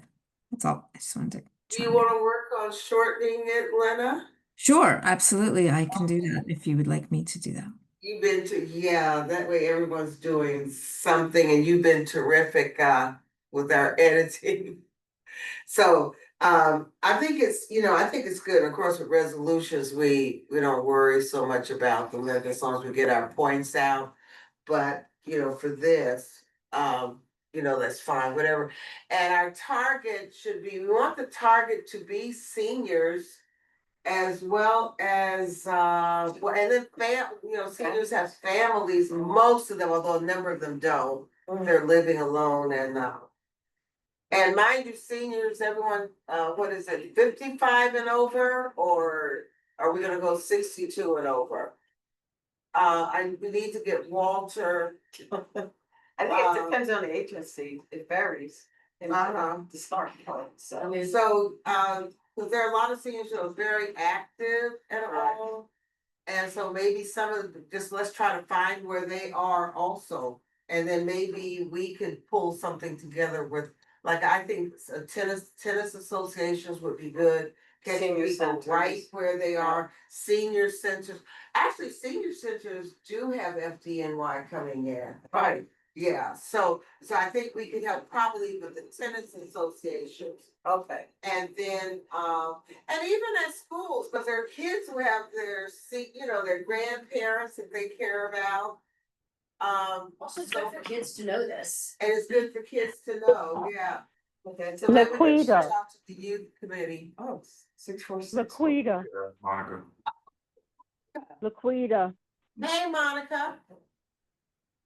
That's all. I just wanted to. Do you want to work on shortening it, Lena? Sure, absolutely. I can do that if you would like me to do that. You've been that way everyone's doing something, and you've been terrific with our editing. So I think it's good. Of course, with resolutions, we don't worry so much about them as long as we get our points out. But for this, that's fine, whatever. And our target should be, we want the target to be seniors as well as well, and then seniors have families, most of them, although a number of them don't. They're living alone, and mind you, seniors, everyone, what is it, 55 and over, or are we gonna go 62 and over? We need to get Walter. I think it depends on the agency, it varies. In the start point, so. Because there are a lot of seniors who are very active at home. And so maybe let's try to find where they are also. And then maybe we could pull something together with, like, I think tennis associations would be good. Getting people right where they are, senior centers. Actually, senior centers do have FDNY coming in. Right. Yeah, so I think we could help probably with the tennis associations. Okay. And then, and even at schools, because there are kids who have their grandparents that they care about. Also, it's good for kids to know this. And it's good for kids to know, yeah. Okay, so maybe we should talk to the youth committee. Oh, 646. Laquita, Monica. Laquita. Hey, Monica.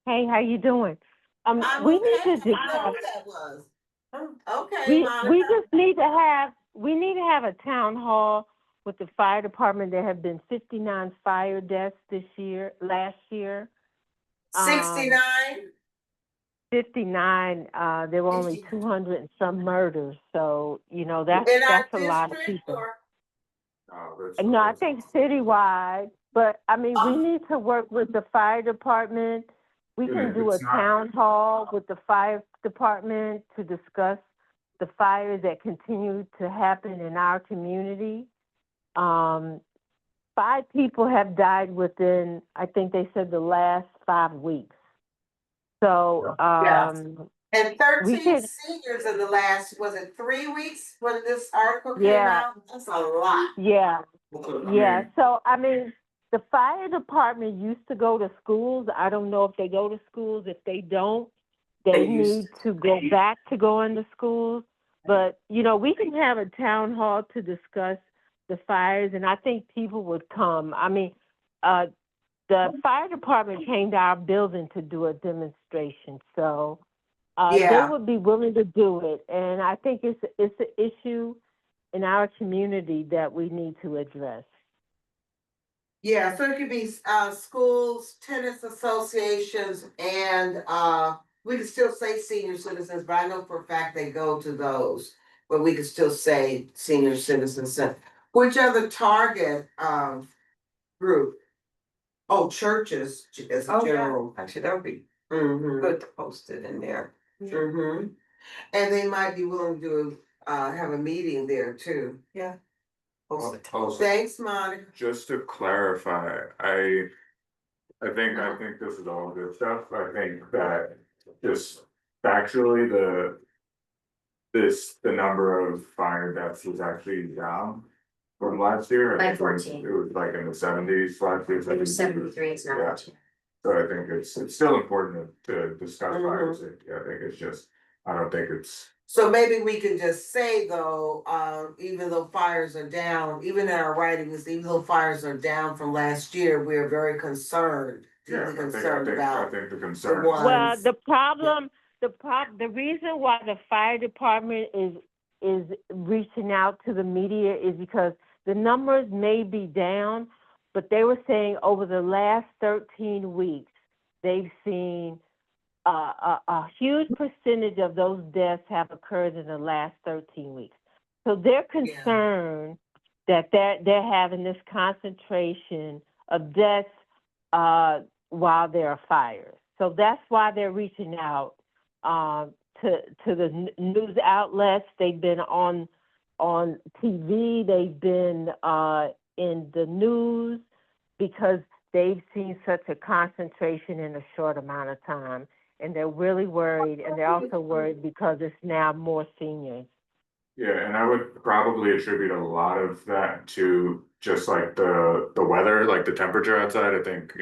Hey, how you doing? I'm We okay. need to I didn't know discuss. who that was. Okay, Monica. We just need to have a town hall with the fire department. There have been 59 fire deaths last year. 69? 59. There were only 200 and some murders. So, that's In our a lot of district, people. or? No, I think citywide, but I mean, we need to work with the fire department. We can do a town hall with the fire department to discuss the fires that continue to happen in our community. 5 people have died within, I think they said, the last 5 weeks. So, And 13 seniors in the last, was it 3 weeks when this article came out? That's a lot. Yeah. So, I mean, the fire department used to go to schools. I don't know if they go to schools. If they don't, they need to go back to going to schools. But, we can have a town hall to discuss the fires, and I think people would come. I mean, the fire department came to our building to do a demonstration. So they would be willing to do it. And I think it's an issue in our community that we need to address. Yeah, so it could be schools, tennis associations, and we could still say senior citizens, but I know for a fact they go to those. But we could still say senior citizens. Which other target group? Oh, churches as a general. Yeah. Actually, that would be good to post it in there. And they might be willing to have a meeting there too. Yeah. Thanks, Monica. Just to clarify, I think this is all good stuff. I think that just factually the number of fire deaths was actually down from last year. By 14. It was like in the 70s last year. It was 73, it's now 14. So I think it's still important to discuss fire safety. I think it's just, I don't think it's. So maybe we can just say though, even though fires are down, even in our writings, even though fires are down from last year, we are very concerned. Yeah, Concerned about. I think the concern. Well, the the reason why the fire department is reaching out to the media is because the numbers may be down, but they were saying over the last 13 weeks, they've seen a huge percentage of those deaths have occurred in the last 13 weeks. So they're concerned that they're having this concentration of deaths while there are fires. So that's why they're reaching out to the news outlets. They've been on TV. They've been in the news because they've seen such a concentration in a short amount of time. And they're really worried. And they're also worried because it's now more seniors. Yeah, and I would probably attribute a lot of that to just like the weather, like the temperature outside. I think,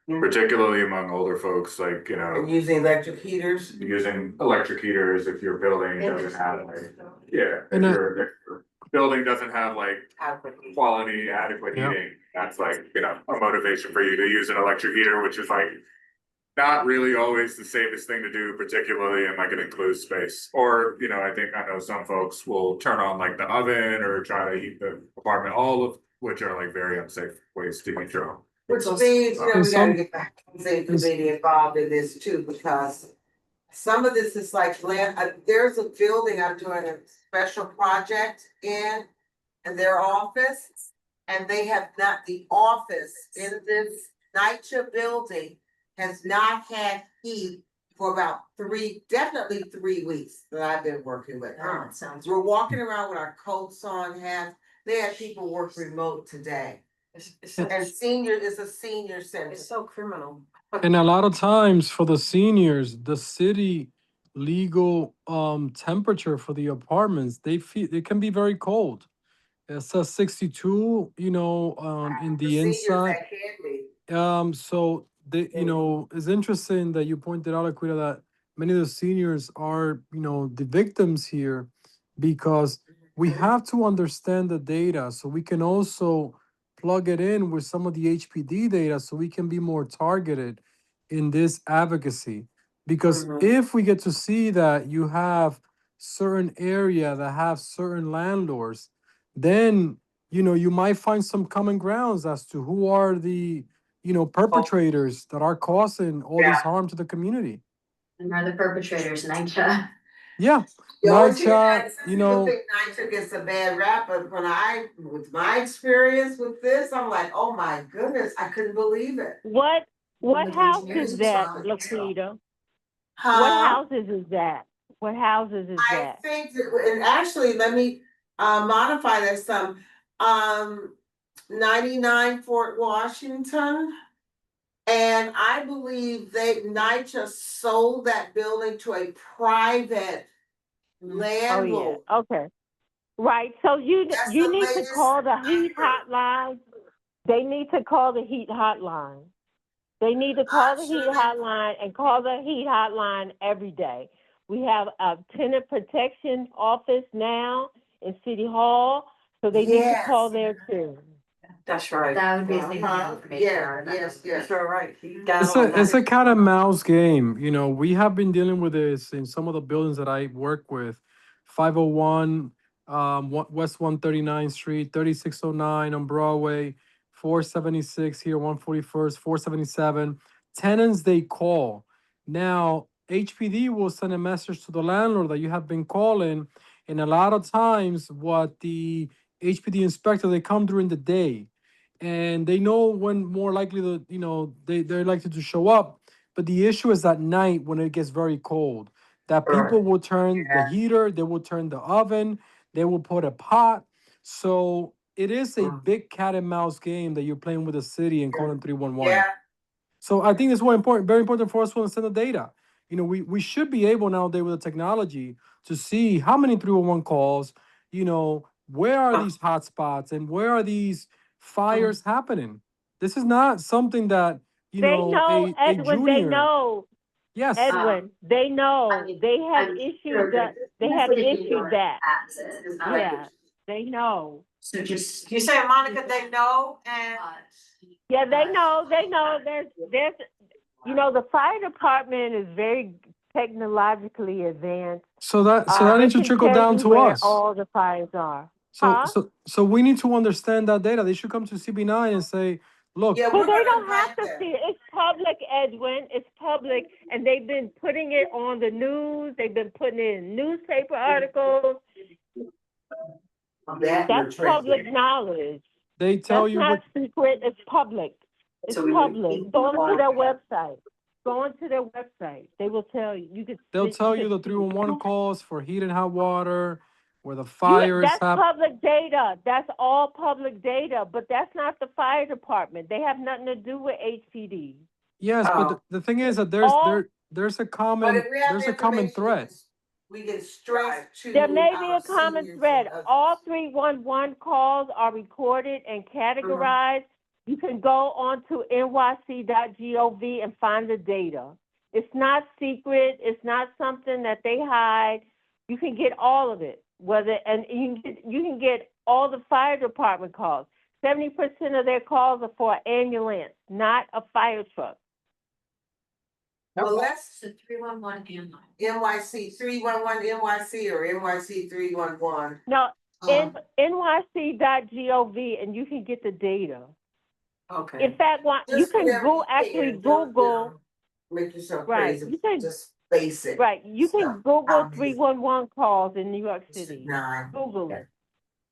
particularly among older folks, like, And using electric heaters. using electric heaters if your building doesn't have like, if And your building doesn't have like quality, adequate Yeah. heating, that's like, a motivation for you to use an electric heater, which is like not really always the safest thing to do, particularly in like an enclosed space. Or, I know some folks will turn on like the oven or try to heat the apartment, all of which are like very unsafe ways to heat your home. Which means, we gotta some- get the housing committee involved in this too, because some of this is like there's a building I'm doing a special project in their office. And they have not, the office in this NYCHA building has not had heat for about definitely 3 weeks that I've been working with. Oh, it sounds. We're walking around with our coats on, they had people work remote today. It's And it's a senior center. it's so criminal. And a lot of times for the seniors, the city legal temperature for the apartments, it can be very cold. It says 62, in the seniors inside. that can be. So it's interesting that you pointed out, Aquila, that many of the seniors are, the victims here, because we have to understand the data so we can also plug it in with some of the HPD data so we can be more targeted in this advocacy. Because if we get to see that you have certain area that have certain landlords, then you might find some common grounds as to who are the perpetrators that are causing all this harm to the community. And are the perpetrators, NYCHA. Yeah, The only thing NYCHA, people think NYCHA gets a bad rap, but with my experience with this, I'm like, oh my goodness, I couldn't believe it. What The house engineers is that, respond. Laquita? Huh? What houses is that? What houses is I that? think and actually, let me modify that some. 99 Fort Washington. And I believe NYCHA sold that building to a private landlord. Oh, yeah, okay. Right, so you That's need the to latest call the heat number. hotline. They need to call the heat hotline. They need to call the heat hotline and call the heat hotline every day. We have a tenant protection office now in City Hall, so they need to call there too. That's right. That would be the information. Yes. That's all right. It's a cat and mouse game. We have been dealing with this in some of the buildings that I work with. 501 West 139th Street, 3609 on Broadway, 476 here, 141st, 477. Tenants they call. Now, HPD will send a message to the landlord that you have been calling. And a lot of times what the HPD inspector, they come during the day. And they know when more likely they're likely to show up. But the issue is at night when it gets very cold, that people will turn the heater, they will turn the oven, they will put a pot. So it is a big cat and mouse game that you're playing with the city and calling 311. Yeah. So I think it's very important for us to understand the data. We should be able nowadays with the technology to see how many 311 calls, where are these hotspots and where are these fires happening. This is not something that, They know, a Edwin, they junior. know. Yes. Edwin, they know. I mean, They have I'm issued sure that. They have issued that. It's not like Yeah, they know. So just. You say, Monica, they know, and Yeah, they know. They know. There's. The fire department is very technologically advanced. So that They needs to can trickle tell down you to where us. all the fires are. So Huh? so we need to understand that data. They should come to CB9 and say, look, Yeah, Well, we're they gonna don't have invite to them. see it. It's public, Edwin. It's public, and they've been putting it on the news. They've been putting it in newspaper articles. That's public knowledge. they tell That's you not what secret. It's public. It's So we would public. keep Go onto their on. website. Go onto their website. They will tell you. You could. they'll tell you the 311 calls for heat and hot water, where the fire is That's happening. public data. That's all public data, but that's not the fire department. They have nothing to do with HPD. Yes, but Oh. the thing is that All there's a But common if we have information, thread. we can stress to there may be our a common seniors thread. and others. All 311 calls are recorded and categorized. You can go onto nyc.gov and find the data. It's not secret. It's not something that they hide. You can get all of it. You can get all the fire department calls. 70% of their calls are for an ambulance, not a fire truck. Well, let's So 311 and NYC 311 NYC or NYC 311. No, Um, nyc.gov, and you can get the data. Okay. In fact, you just can whatever go you actually can, don't, Google. make yourself Right, crazy. you can- Just basic. Right, you can stuff. Google 311 calls in New York City. Nine. Google it.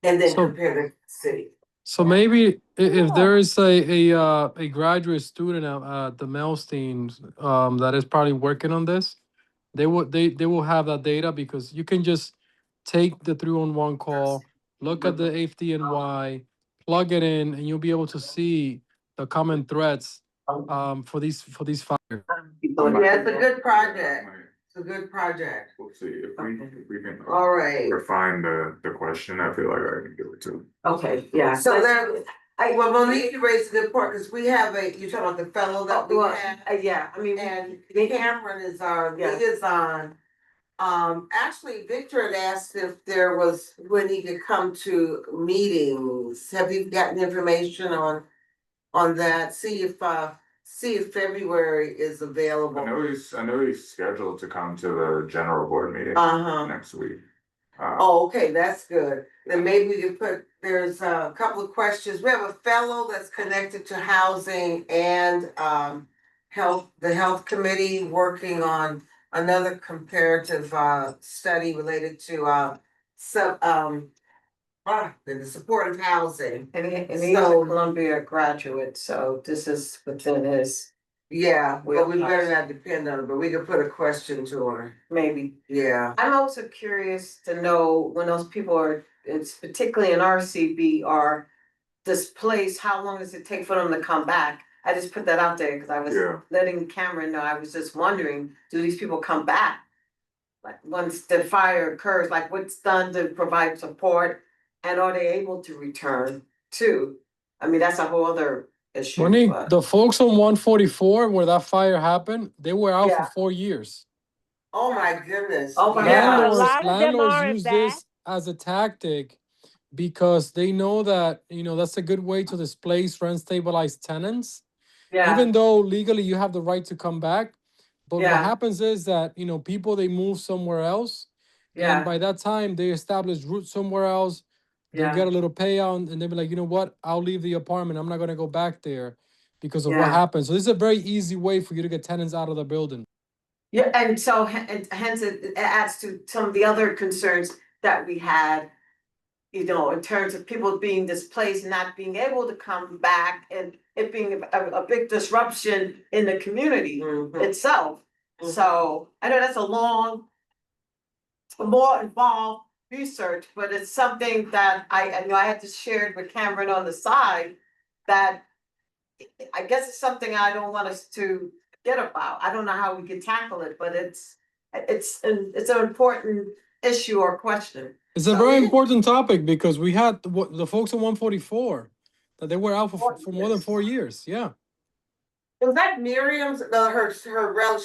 And then So- compare the city. So maybe if Yeah. there is a graduate student at the Melstein that is probably working on this, they will have that data, because you can just take the 311 call, look at the FDNY, plug it in, and you'll be able to see the common threads for these fires. Yeah, it's a good project. It's a good project. We'll see if we can All right. refine the question. I feel like I can do it too. Okay, yeah. So there, well, Monique, you raised a good point, because we have you're talking about the fellow that we have. Yeah, I mean, And Cameron is our Yeah. liaison. Actually, Victor had asked if there was, when he could come to meetings. Have you gotten information on that? See if February is available. I know he's scheduled to come to the general board meeting Uh-huh. next week. Oh, okay, that's good. Then maybe we can put, there's a couple of questions. We have a fellow that's connected to housing and the health committee working on another comparative study related to the supportive housing. and he's a So- Columbia graduate, so this is within his, Yeah, well, we better Wheelhouse. not depend on it, but we could put a question to her. maybe. Yeah. I'm also curious to know when those people are, it's particularly in RCB, are displaced, how long does it take for them to come back? I just put that out there because I was Yeah. letting Cameron know, I was just wondering, do these people come back? Like, once the fire occurs, like what's done to provide support, and are they able to return too? I mean, that's a whole other issue, Monique, but. the folks on 144 where that fire happened, they were out Yeah. for 4 years. Oh, my goodness. Oh, my Yeah, God. a lot of them Landlords aren't use back. this as a tactic because they know that, that's a good way to displace rent stabilized tenants. Yeah, Even though legally you have the right to come back. But what Yeah. happens is that, people, they move somewhere else. And yeah, by that time, they establish roots somewhere else. They'll Yeah. get a little payout and they'll be like, you know what? I'll leave the apartment. I'm not going to go back there because of what Yeah. happened. So this is a very easy way for you to get tenants out of the building. yeah, and so hence it adds to some of the other concerns that we had. In terms of people being displaced, and not being able to come back, and it being a big disruption in the community Mhm. itself. So I know that's a more involved research, but it's something that I know I had to share it with Cameron on the side, that I guess it's something I don't want us to forget about. I don't know how we can tackle it, but it's an important issue or question. It's a So, very yeah. important topic because we had the folks on 144 that they were out for 4 more than years. 4 years. Yeah. Was that Miriam's, no, she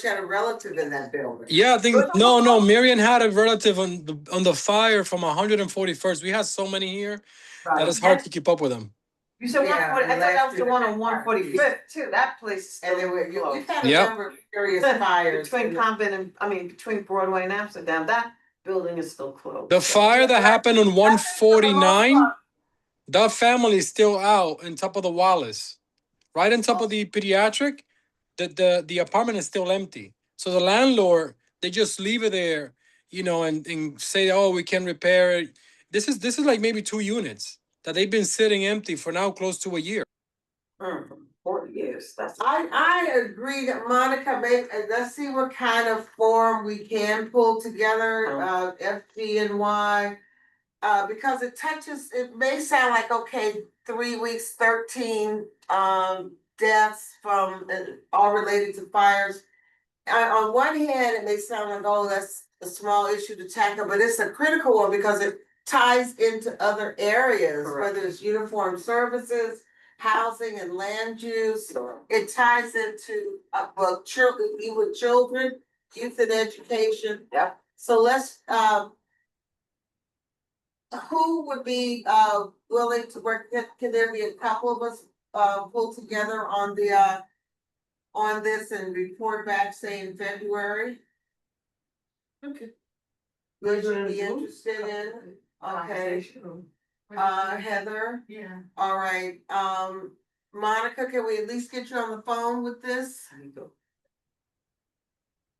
had a relative in that building. Yeah, I think no, Marion had a relative on the fire from 141st. We had so many here that it's hard to keep up with them. You said Yeah, 140, I thought that was the one on last 145th too, that place is And still then we've closed. had a Yep. number of serious fires. Between Convent and, between Broadway and Amsterdam, that building is still closed. The so- fire that happened on 149, that family is still out on top of the Wallace, right on top of the pediatric. The apartment is still empty. So the landlord, they just leave it there, and say, oh, we can repair it. This is like maybe 2 units that they've been sitting empty for now close to a year. 40 years, that's. I agree that Monica, let's see what kind of forum we can pull together, FDNY. Because it may sound like, okay, 3 weeks, 13 deaths from, all related to fires. On one hand, it may sound like, oh, that's a small issue to tackle, but it's a critical one because it ties into other areas, Correct. whether it's uniformed services, housing and land use. It ties into, children, youth and education. Yeah. So let's, who would be willing to work? Can there be a couple of us pull together on the on this and report back, say in February? Okay. Would you be interested in? Okay. Heather? Yeah. All right, Monica, can we at least get you on the phone with this?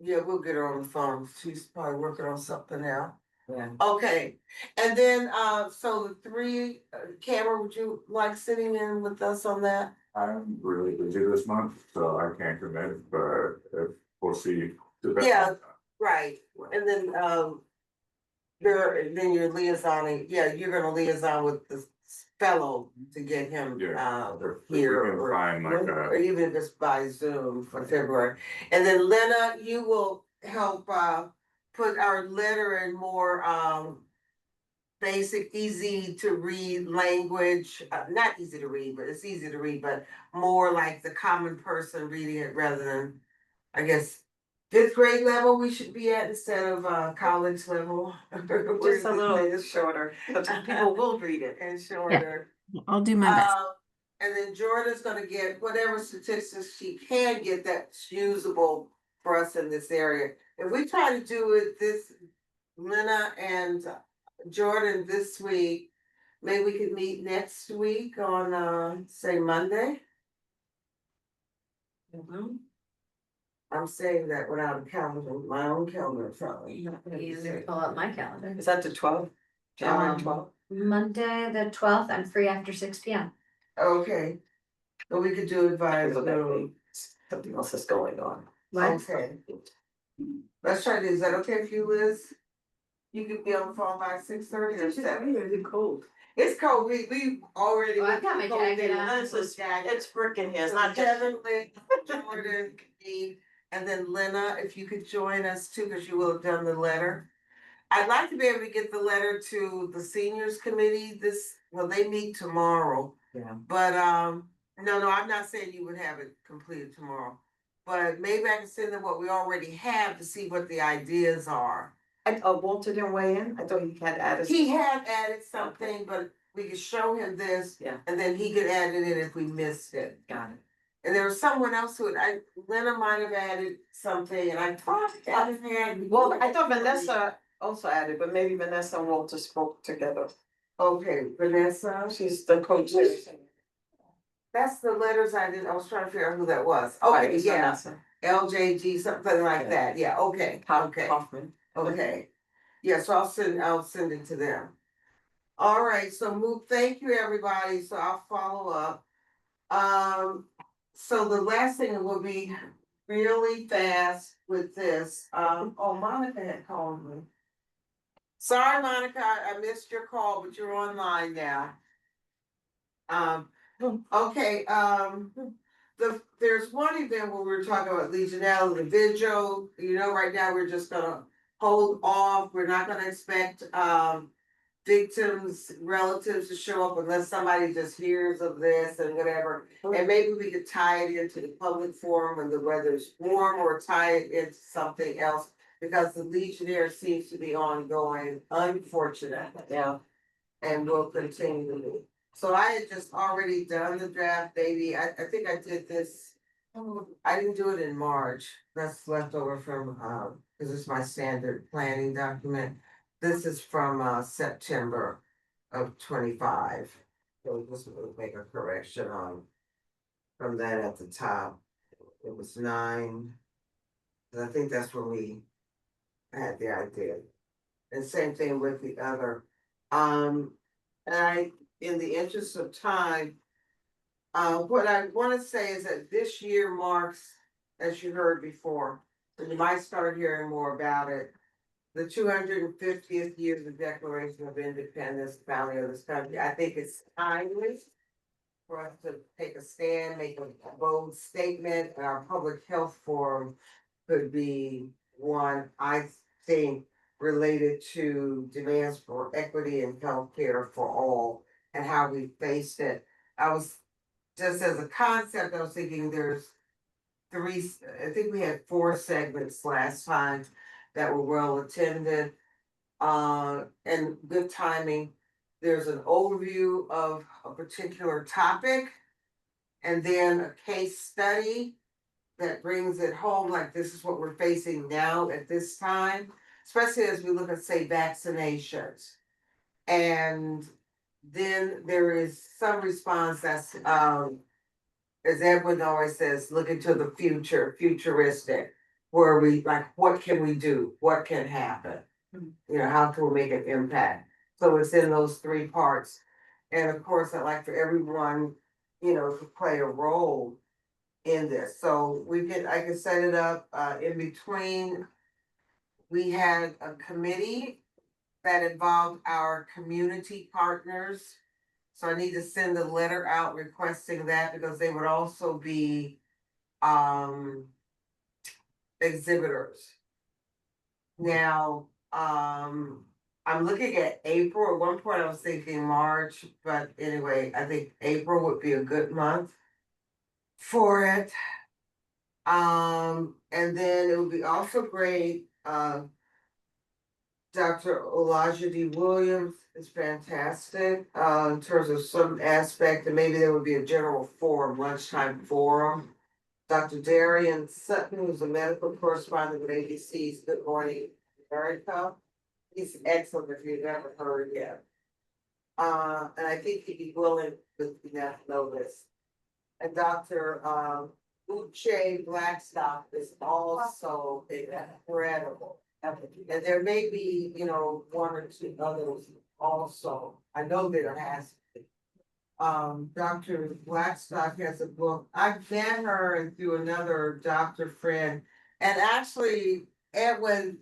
Yeah, we'll get her on the phone. She's probably working on something now. Yeah. Okay, and then, so the three, Cameron, would you like sitting in with us on that? I'm really busy this month, so I can't commit, but if we'll see. Yeah. Right, and then, then you're liaisoning, you're gonna liaison with the fellow to get him, Yeah, if we here. can find like Or even if it's by Zoom for February. And then Lena, you will help, put our letter in more, basic, easy to read language, not easy to read, but it's easy to read, but more like the common person reading it rather than, I guess, 5th grade level we should be at instead of college level. Just a little shorter, but people will read it. And shorter. I'll do my best. And then Jordan's gonna get whatever statistics she can get that's usable for us in this area. If we try to do it this, Lena and Jordan this week, maybe we could meet next week on, say Monday. I'm saying that without a calendar, my own calendar in front of me. Easier to pull up my calendar. Is that the 12th? January 12th? Monday, the 12th, I'm free after 6 p.m. Okay, but we could do it via Zoom. Something else is going on. Okay. Let's try this, is that okay with you, Liz? You could be on the phone by 6:30 or 7. It's cold. It's cold, we already. Oh, I've got my jacket on. It's freaking here, it's not just. Kevin, Liz, Jordan, me, and then Lena, if you could join us too, because you will have done the letter. I'd like to be able to get the letter to the seniors committee they meet tomorrow. Yeah. But, no, I'm not saying you would have it completed tomorrow. But maybe I can send them what we already have to see what the ideas are. Walter didn't weigh in, I thought he had added. He had added something, but we could show him this. Yeah. And then he could add it in if we missed it. Got it. And there was someone else Lena might have added something and I thought. Well, I thought Vanessa also added, but maybe Vanessa and Walter spoke together. Okay, Vanessa. She's the coach. That's the letters I was trying to figure out who that was. Okay, yeah, LJG, something like that, yeah, okay, okay, Hoffman. okay. Yeah, so I'll send it to them. All right, so thank you, everybody, so I'll follow up. So the last thing will be really fast with this, Monica had called me. Sorry, Monica, I missed your call, but you're online now. Okay, there's one event where we were talking about Legionella, the vigil, right now we're just gonna hold off, we're not gonna expect, victims, relatives to show up unless somebody just hears of this and whatever. And maybe we could tie it into the public forum and the weather's warm or tie it into something else. Because the Legionnaire seems to be ongoing, unfortunately. Yeah. And will continue to be. So I had just already done the draft, baby. I think I did this. I didn't do it in March. That's left over from, because it's my standard planning document. This is from, September of 25. So just will make a correction on from that at the top. It was 9. 'Cause I think that's when we had the idea. And same thing with the other. And in the interest of time, what I want to say is that this year marks, as you heard before, and you might start hearing more about it, the 250th year of the Declaration of Independence, founding of this country. I think it's timely for us to take a stand, make a bold statement, and our public health forum could be one, I think, related to demands for equity and healthcare for all and how we faced it. I was, just as a concept, I was thinking there's I think we had 4 segments last time that were well attended. And good timing. There's an overview of a particular topic and then a case study that brings it home, like this is what we're facing now at this time, especially as we look at, say, vaccinations. And then there is some response that's, as Edwin always says, look into the future, futuristic, where we like, what can we do? What can happen? You know, how can we make an impact? So it's in those 3 parts. And of course, I'd like for everyone, to play a role in this. So I can set it up, in between. We had a committee that involved our community partners. So I need to send a letter out requesting that because they would also be, exhibitors. Now, I'm looking at April. At one point I was thinking March, but anyway, I think April would be a good month for it. And then it would be also great, Dr. Olajide Williams is fantastic, in terms of some aspect, and maybe there would be a general forum, lunchtime forum. Dr. Darian Sutton, who's a medical correspondent with ABC's Good Morning America. He's excellent if you've never heard him. And I think he'd be willing to know this. And Dr. Uche Blackstock is also incredible. And there may be, 1 or 2 others also. I know there has to be. Dr. Blackstock has a book. I met her and through another doctor friend. And actually, Edwin,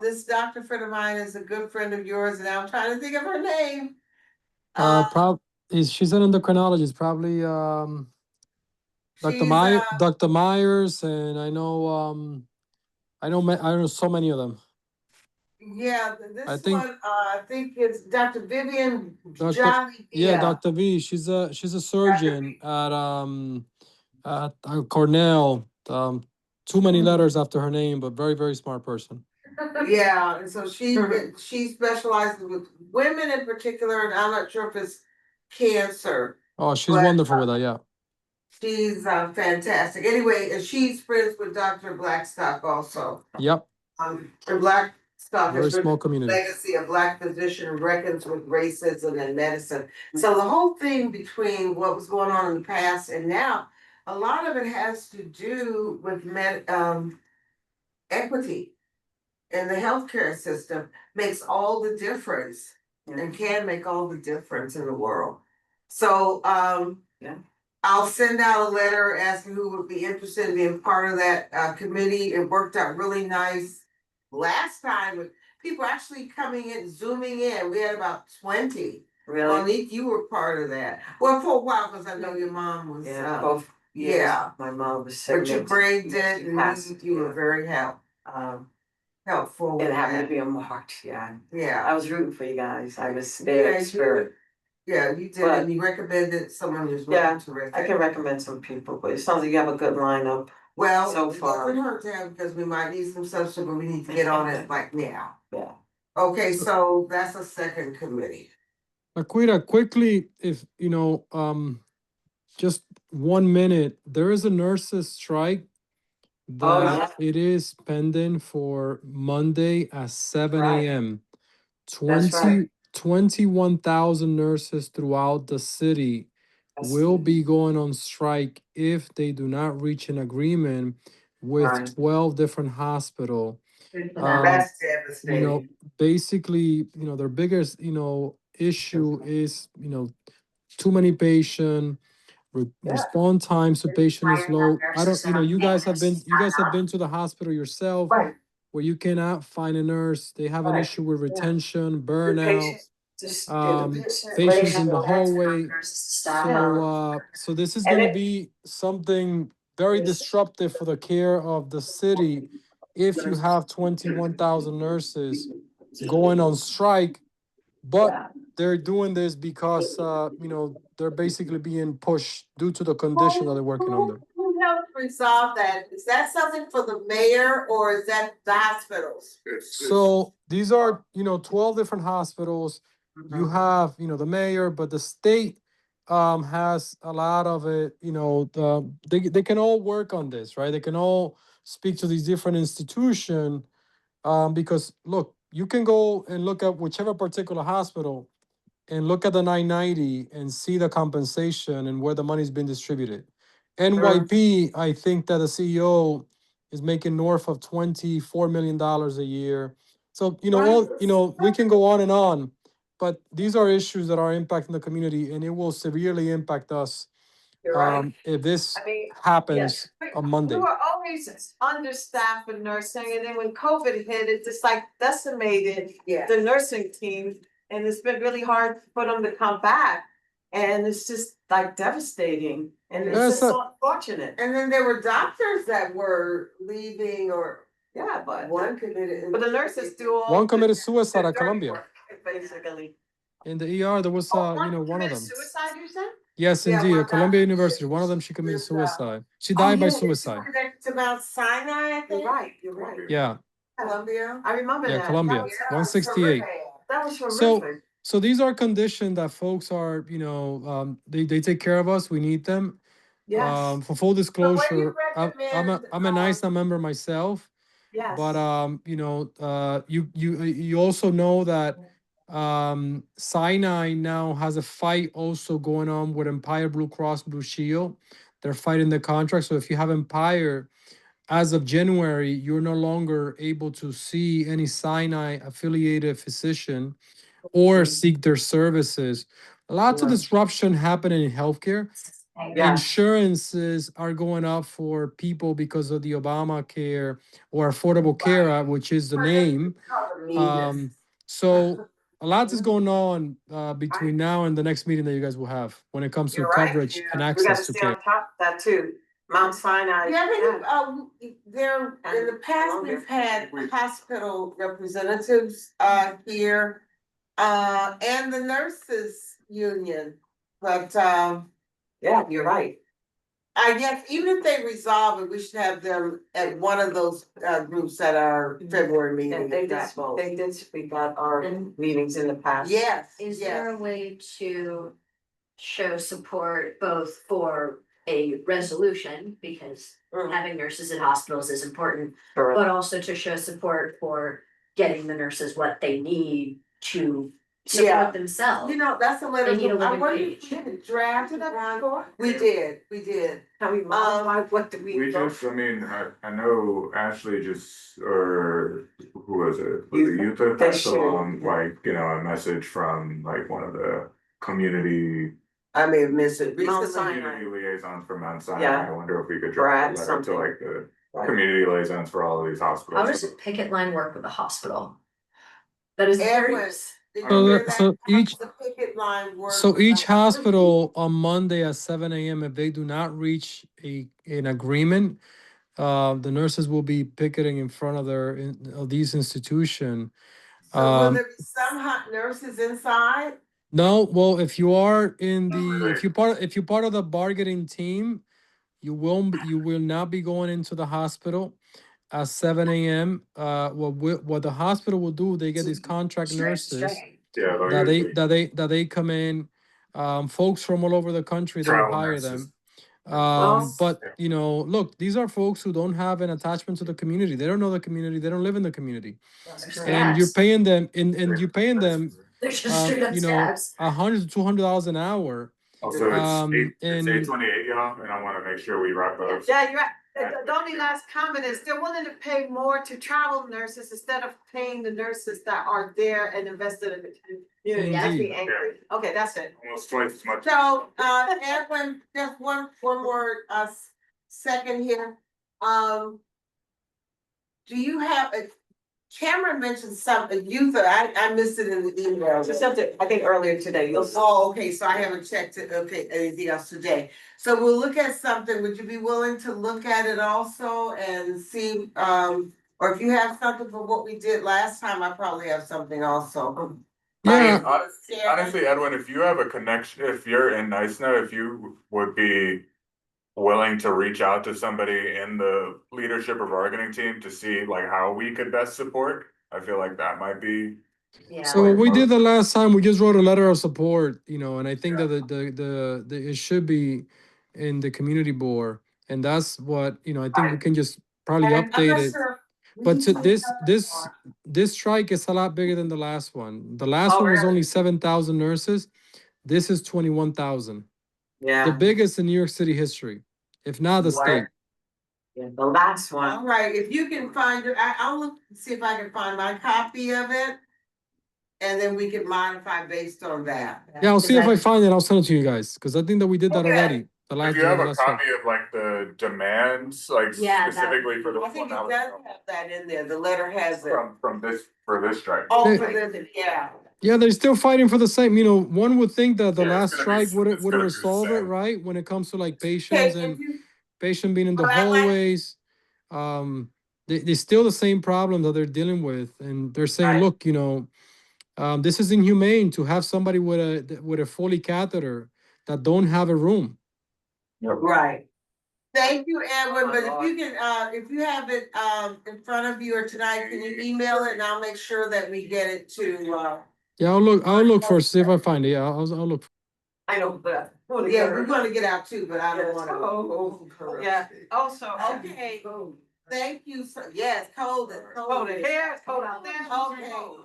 this doctor friend of mine is a good friend of yours, and I'm trying to think of her name. She's an endocrinologist, probably Dr. Myers, and I know I know so many of them. Yeah, I this think- one, I think it's Dr. Vivian Dr. Johnny. Yeah, Dr. V. She's a surgeon at Cornell. Too many letters after her name, but very, very smart person. Yeah, and so she specializes with women in particular, and I'm not sure if it's cancer. Oh, she's But, wonderful with that, yeah. She's fantastic. Anyway, and she's friends with Dr. Blackstock also. Yep, And Blackstock very has small written community. Legacy of Black Physician Reckons with Racism in Medicine. So the whole thing between what was going on in the past and now, a lot of it has to do with equity in the healthcare system makes all the difference and can make all the difference in the world. So, I'll send out a letter asking who would be interested in being part of that committee. It worked out really nice last time with people actually coming in, zooming in. We had about 20. Really? Monique, you were part of that. Well, for a while, because I know your mom was. Both years, Yeah. my mom was sick. But you braved it and you were very helpful. And with happened to that. be a marked, yeah. Yeah. I was rooting for you guys. I was there in spirit. Yeah, you did, But- and you recommended someone who's Yeah, really terrific. I can recommend some people, but it sounds like you have a good lineup. Well, so it far. doesn't hurt to have, because we might need some substance, but we need to get on it like now. Yeah. Okay, so that's a second committee. Laquita, quickly, if, just 1 minute, there is a nurses strike Oh, that it is pending for Monday at 7 a.m. That's right. 21,000 nurses throughout the city will be going on strike if they do not reach an agreement with Right. 12 different hospital. That's You know, devastating. basically, their biggest, issue is, too many patient, response times to patient is low. I don't, you guys have been to the hospital yourself Right. where you cannot find a nurse. They have an Right. issue with Yeah. retention, The burnout, patient, just, yeah, the patients in patient. the hallway. Stop. So this is And gonna it- be something very disruptive for the care of the city if you have 21,000 nurses going on strike, but Yeah. they're doing this because, they're basically being pushed due to the condition that they're working under. Who helped resolve that? Is that something for the mayor or is that the hospitals? So these are, 12 different hospitals. You have, the mayor, but the state has a lot of it, they can all work on this, right? They can all speak to these different institutions. Because look, you can go and look at whichever particular hospital and look at the 990 and see the compensation and where the money's been distributed. NYP, I think that the CEO is making north of $24 million a year. So, we can go on, but these are issues that are impacting the community and it will severely impact us You're right. if this I mean, happens on we Monday. were always understaffed in nursing, and then when COVID hit, it just like decimated the nursing team. And it's been really hard for them to come back. And it's just like devastating. And it's Yes, just so unfortunate. And then there were doctors that were leaving or, yeah, but one committed. But the nurses do all. One committed the suicide at dirty Columbia. work, basically. In the ER, there was, Oh, one of them. Suicide, you said? Yes, Yeah, indeed, one at Columbia doctor University, did. one of them, she committed With, suicide. She Oh, died by yeah, suicide. to Mount Sinai, I think. You're right, you're right. Yeah, Columbia. I remember yeah, that. Columbia, That was 168. horrific. That was So, horrific. so these are conditions that folks are, they take care of us. We need them. Yes, For full so what do you disclosure, I'm recommend? a NISA member myself, Yes. but you also know that Sinai now has a fight also going on with Empire Blue Cross Blue Shield. They're fighting the contract. So if you have Empire, as of January, you're no longer able to see any Sinai affiliated physician or seek their services. Lots of Yeah. disruption happening in healthcare. Yeah. Insurances are going up for people because of the Obamacare or Affordable Care Act, which is the name. So a lot is going on between now and the next meeting that you guys will have when it comes to You're right, coverage and We gotta access to stay care. on top of that too. Mount Sinai. Yeah, there, in the past, we've had hospital representatives, here, and the nurses union, but, yeah, you're right. I guess even if they resolve it, we should have them at one of those, groups at our February meeting. And they did speak at our meetings in the past. Yes, Is yes. there a way to show support both for a resolution, because having nurses in hospitals is important, Correct. but also to show support for getting the nurses what they need to Yeah. support themselves? You know, that's a letter. They need a I living wonder wage. if we did draft it before. We did. How we modify, what do We just, I mean, I know Ashley just, or who was it? Was it Utah? They Passed should. along, like, a message from like one of the community I may have missed it Mount recently. Sinai. community liaisons from Mount Sinai. Yeah. I wonder if we could Brad, draft a letter to something. like the Right. community liaisons for all of these hospitals. How does a picket line work with a hospital? That is Every- very. Did you So hear the- that? so each- How the picket line works So with each the- hospital on Monday at 7 a.m., if they do not reach an agreement, the nurses will be picketing in front of of these institutions. So will there be some hot nurses inside? No, well, if you are if you're part of the bargaining team, you will not be going into the hospital at 7 a.m. What the hospital will do, they get these contract nurses Yeah. that they come in, folks from all over the country, they Travel hire nurses. them. But you know, look, these are folks who don't have an attachment to the community. They don't know the community. They don't live in the community, and you're paying them, and you're paying them, They're just straight up you know, scabs. $100 to $200 an hour. Also, it's And 8:28, y'all, and I wanna make sure we wrap up. Yeah, you're right. The only last comment is they're willing to pay more to travel nurses instead of paying the nurses that are there and invested in the community. That's Indeed. the angry. Okay, that's it. Almost twice as much. So, Edwin, just one more, second here. Do you have Cameron mentioned something, I missed it in the email. She sent it, I think, earlier today. You'll see. Oh, okay, so I haven't checked it, okay, anything else today. So we'll look at something, would you be willing to look at it also and see, or if you have something for what we did last time, I probably have something also. yeah, Honestly, Edwin, if you have a connection, if you're in NICE, if you would be willing to reach out to somebody in the leadership or bargaining team to see like how we could best support, I feel like that might be. so what we did the last time, we just wrote a letter of support, you know, and I think that the it should be in the community board, and that's what, you know, I think we can just probably And I'm update not it. sure. But to this strike is a lot bigger than the last one. The last Oh, one was really? only 7,000 nurses. This is 21,000, the Yeah. biggest in New York City history, if not the state. Yeah, the last one. All right, if you can find it, I'll look, see if I can find my copy of it. And then we can modify based on that. Yeah, I'll see if I find it. I'll send it to you guys, because I think that we did that Okay. already. The If last, you have a last strike. copy of like the demands, like Yeah, that- specifically for the. I think it does have that in there, the letter has it. From this, for this strike. Oh, Hey. for this, yeah. Yeah, they're still fighting for the same. You know, one would think that the Yeah, it's last gonna be- strike would it's have gonna be resolved it, sad. right? When it comes to like Okay, patients if and you, patient being in the But I like- hallways. They still the same problem that they're dealing with, and they're saying, Right. look, you know, this is inhumane to have somebody with a Foley catheter that don't have a room. right. Thank you, Edwin, my but God. if you can, if you have it, in front of you or tonight, can you email it and I'll make sure that we get it to, Yeah, I'll look first, see if I find it. Yeah, I'll look. I know, but. yeah, we're gonna get out too, but I don't Yes. wanna. Oh, yeah, also, okay. Thank you, yes, cold it, Hold it here, hold on there.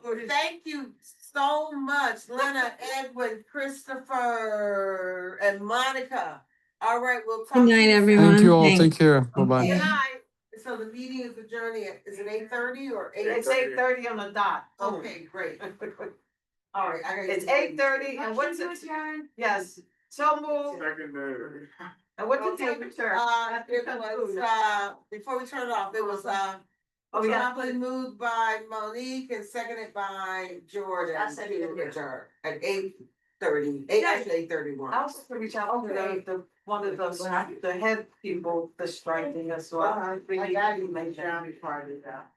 Okay, thank you so much, Lena, Edwin, Christopher, and Monica. All right, we'll talk. Good night, to you soon. everyone. Thank you all. Thanks. Take care. Bye bye. Good night. So the meeting is adjourning at, is it 8:30 or 8? It's 8:30 on the dot. Okay, great. All right, I gotta. It's 8:30 and what's it? Yes, so moved. Second, And what's the temperature? It was, before we turn it off, it was, Oh, yeah. properly moved by Monique and seconded by Jordan I said it. to adjourn at 8:30, actually 8:31. I was supposed to reach out to the one of those, the head people, the striking as well. I got you, make sure I'm part of that.